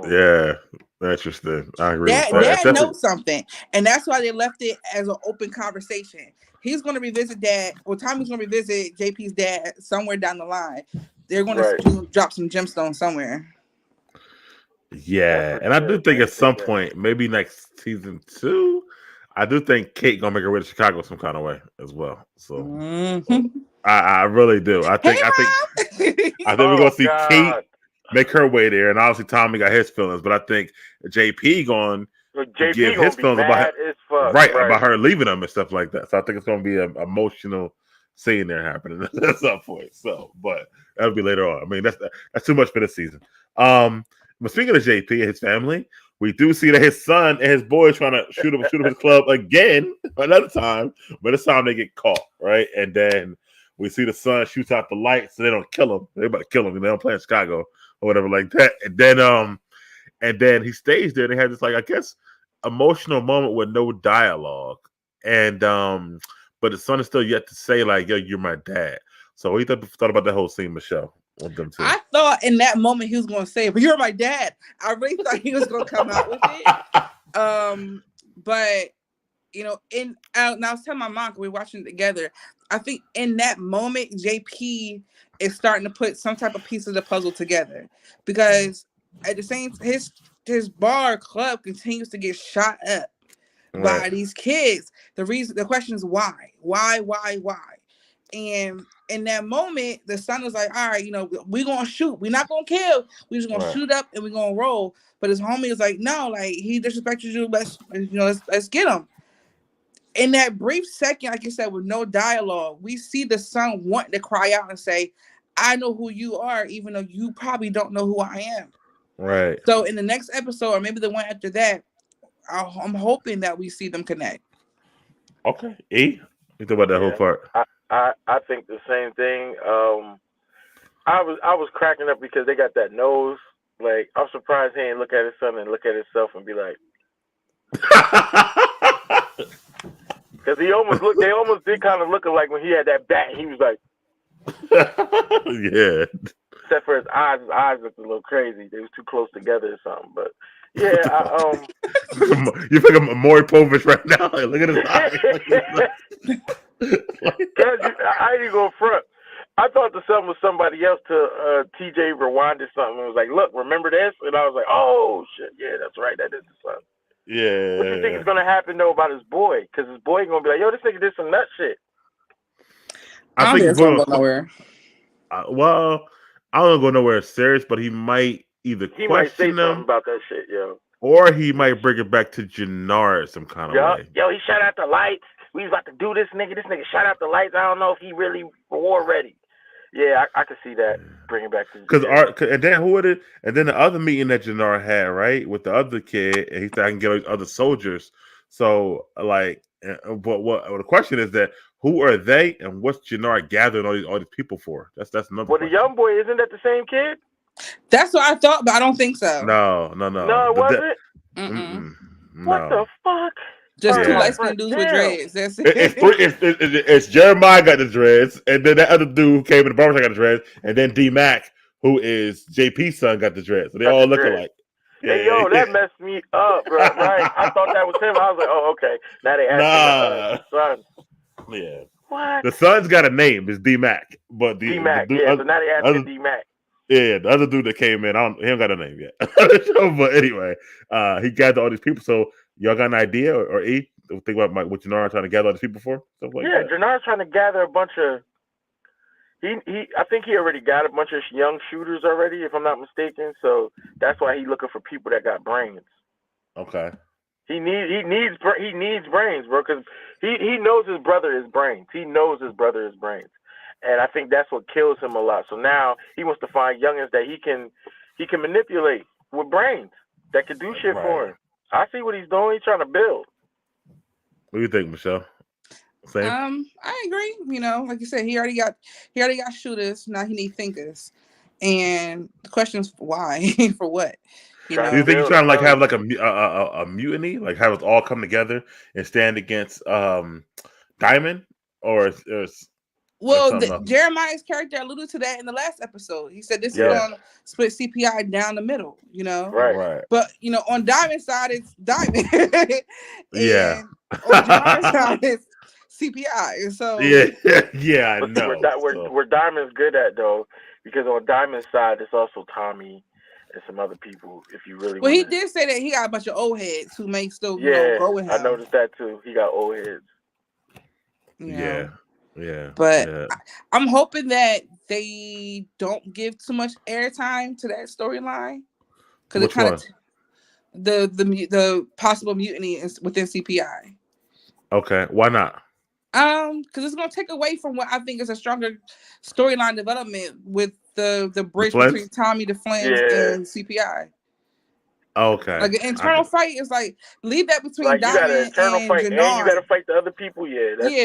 Yeah, interesting. I agree. Dad knows something, and that's why they left it as an open conversation. He's going to revisit Dad, or Tommy's going to revisit JP's dad somewhere down the line. They're going to drop some gemstones somewhere. Yeah, and I do think at some point, maybe next season 2, I do think Kate gonna make her way to Chicago some kind of way as well. So I really do. I think we're gonna see Kate make her way there, and obviously Tommy got his feelings, but I think JP going to give his feelings about about her leaving him and stuff like that. So I think it's gonna be an emotional scene there happening at some point. So, but that'll be later on. I mean, that's too much for this season. But speaking of JP and his family, we do see that his son and his boy trying to shoot up his club again another time, but this time they get caught, right? And then we see the son shoots out the lights, so they don't kill him. They're about to kill him. They don't play in Chicago or whatever like that. And then he stays there. And they have this, like, I guess, emotional moment with no dialogue. And but the son is still yet to say, like, "Yo, you're my dad." So what do you thought about that whole scene, Michelle? I thought in that moment he was going to say, "But you're my dad." I really thought he was going to come out with it. But and I was telling my mom, we were watching it together. I think in that moment, JP is starting to put some type of piece of the puzzle together, because at the same his bar club continues to get shot up by these kids. The question is why? And in that moment, the son was like, "All right, we're gonna shoot. We're not gonna kill. We're just gonna shoot up and we're gonna roll." But his homie was like, "No, like, he disrespected you. Let's get him." In that brief second, like you said, with no dialogue, we see the son wanting to cry out and say, "I know who you are, even though you probably don't know who I am." Right. So in the next episode, or maybe the one after that, I'm hoping that we see them connect. Okay. You think about that whole part? I think the same thing. I was cracking up because they got that nose. Like, I'm surprised he didn't look at his son and look at himself and be like, because they almost did kind of look like when he had that bat. He was like, yeah. Except for his eyes looked a little crazy. They was too close together or something. But yeah, you think I'm Maury Povich right now? Like, look at his eyes. I ain't go front. I thought the son was somebody else to TJ rewinded something and was like, "Look, remember this?" And I was like, "Oh shit, yeah, that's right, that is the son." Yeah. What do you think is gonna happen though about his boy? Because his boy gonna be like, "Yo, this nigga did some nut shit." I think it's gonna go nowhere. Well, I don't go nowhere serious, but he might either might say question something about that shit, yo. Or he might bring it back to Jannard some kind of way. Yo, he shut out the lights. We was about to do this nigga. This nigga shut out the lights. I don't know if he really war ready. Yeah, I could see that bringing back to and then who would it? And then the other meeting that Jannard had, right, with the other kid, and he said I can get other soldiers. So, like, but what the question is that who are they, and what's Jannard gathering all these people for? That's another. Well, the young boy, isn't that the same kid? That's what I thought, but I don't think so. No. No, it wasn't. No. What the fuck? Just two light-skinned dudes with dreads. That's it. It's Jeremiah got the dreads, and then that other dude who came in the barbershop got the dreads, and then D-Mac, who is JP's son, got the dreads. So they all look alike. Hey, yo, that messed me up, bro, right? I thought that was him. I was like, oh, okay. Now they asked the son. Yeah. What? The son's got a name. It's D-Mac. But D-Mac, so now they asked D-Mac. Yeah, the other dude that came in, he don't got a name yet. But anyway, he gathered all these people. So y'all got an idea, or E? Think about what Jannar trying to gather all these people for? Jannar's trying to gather a bunch of. I think he already got a bunch of young shooters already, if I'm not mistaken. So that's why he's looking for people that got brains. Okay. He needs brains, bro, because he knows his brother is brains. He knows his brother is brains, and I think that's what kills him a lot. So now he wants to find youngins that he can manipulate with brains that can do shit for him. I see what he's doing. He's trying to build. What do you think, Michelle? Same? I agree. Like you said, he already got shooters. Now he need thinkers, and the question is why? For what? Do you think he's trying to have like a mutiny, like have us all come together and stand against Diamond, or Jeremiah's character alluded to that in the last episode. He said this is going to split CPI down the middle. Right. But on Diamond's side, it's Diamond. Yeah. On Jeremiah's side, it's CPI. So I know. Where Diamond's good at though, because on Diamond's side, it's also Tommy and some other people. If you really, he did say that he got a bunch of old heads who may still go with him. I noticed that too. He got old heads. Yeah. But I'm hoping that they don't give too much airtime to that storyline, because it kind of the possible mutiny is within CPI. Okay, why not? Because it's gonna take away from what I think is a stronger storyline development with the bridge between Tommy the Flins and CPI. Okay. Like an internal fight is like leave that between Diamond you got an internal and fight, Jannar. and you got to fight the other people.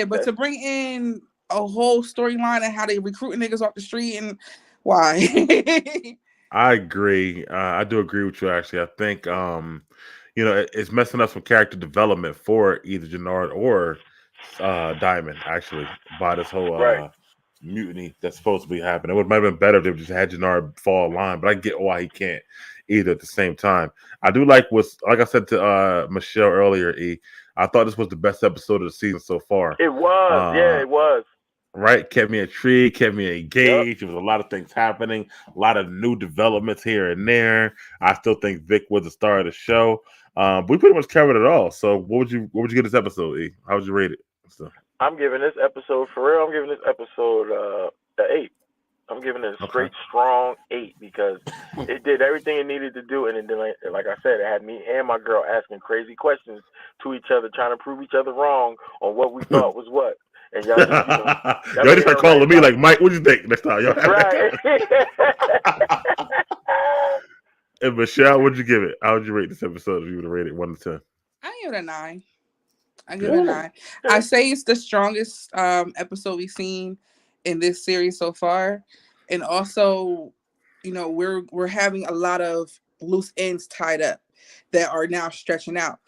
But to bring in a whole storyline and how they recruiting niggas off the street and why? I agree. I do agree with you. Actually, I think it's messing up some character development for either Jannar or Diamond. Actually, by this whole mutiny that's supposed to be happening. It might have been better if they just had Jannar fall in line, but I get why he can't either at the same time. I do like I said to Michelle earlier, E, I thought this was the best episode of the season so far. It was, it was. Right, kept me intrigued, kept me engaged. There was a lot of things happening, a lot of new developments here and there. I still think Vic was the star of the show. We pretty much covered it all. So, what would you give this episode, E? How would you rate it? I'm giving this episode, for real, I'm giving this episode an 8. I'm giving it a straight, strong 8 because it did everything it needed to do. And then, like I said, it had me and my girl asking crazy questions to each other, trying to prove each other wrong on what we thought was what. And y'all just start calling me like, Mike, what do you think next time? Y'all right. And Michelle, what'd you give it? How would you rate this episode if you would have rated 1 to 10? I give it a 9. I say it's the strongest episode we've seen in this series so far, and also, we're having a lot of loose ends tied up that are now stretching out.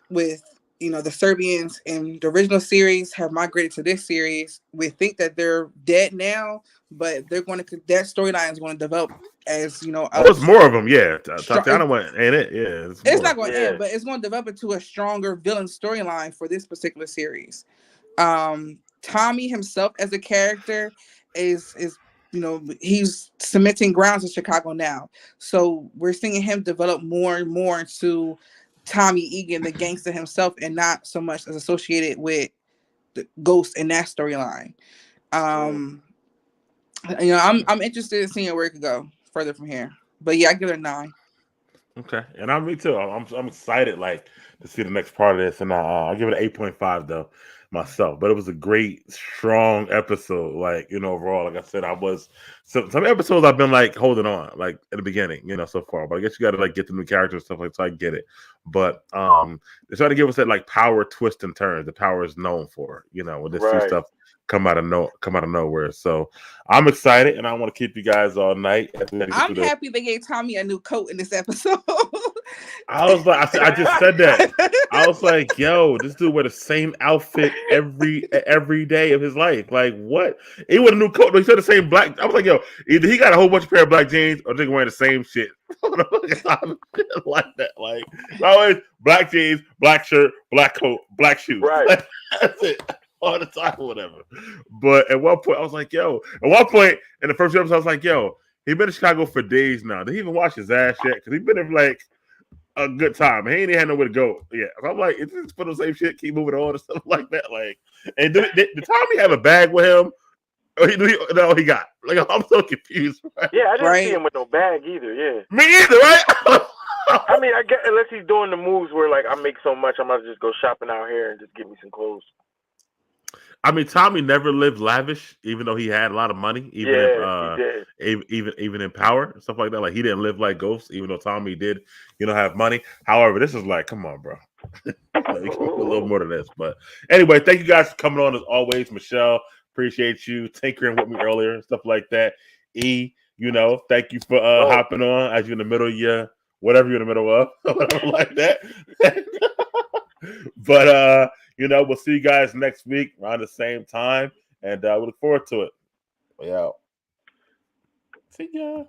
With the Serbians in the original series have migrated to this series. We think that they're dead now, but that storyline is going to develop as there's more of them. Yeah, Tatiana ain't it? Yeah, it's not going to end, but it's going to develop into a stronger villain storyline for this particular series. Tommy himself as a character is he's cementing grounds in Chicago now, so we're seeing him develop more and more into Tommy Egan, the gangster himself, and not so much as associated with the Ghost in that storyline. I'm interested in seeing where it could go further from here. But yeah, I give it a 9. Okay, and me too. I'm excited to see the next part of this, and I'll give it an 8.5 though myself. But it was a great, strong episode. Overall, like I said, some episodes I've been holding on at the beginning, so far. But I guess you got to get the new characters and stuff so I get it. But they're trying to give us that power twist and turns. The power is known for, with this new stuff come out of nowhere. So I'm excited, and I want to keep you guys all night. I'm happy they gave Tommy a new coat in this episode. I was like, I just said that. I was like, yo, this dude wear the same outfit every day of his life. Like, what? He would a new coat. He said the same black. I was like, yo, either he got a whole bunch of pair of black jeans or they wearing the same shit. Like that. Like, always black jeans, black shirt, black coat, black shoes. Right. Like, that's it. All the time or whatever. But at one point, I was like, yo, at one point in the first episode, I was like, yo, he been in Chicago for days now. Did he even wash his ass yet? Because he been in like a good time. He ain't even had nowhere to go. Yeah. So I'm like, is this for the same shit? Keep moving on and stuff like that. Like, and did Tommy have a bag with him? Or no, he got. Like, I'm so confused. Right? Yeah, I didn't see him with no bag either. Yeah. Me either, right? I mean, I guess unless he's doing the moves where like I make so much, I'm gonna just go shopping out here and just get me some clothes. I mean, Tommy never lived lavish, even though he had a lot of money. Even even in power and stuff like that. Like he didn't live like Ghost, even though Tommy did, have money. However, this is like, come on, bro, like, a little more than this. But anyway, thank you guys for coming on as always, Michelle. Appreciate you tinkering with me earlier and stuff like that. E, thank you for hopping on as you're in the middle of your whatever you're in the middle of, whatever like that. But we'll see you guys next week around the same time, and we look forward to it. We out. See ya.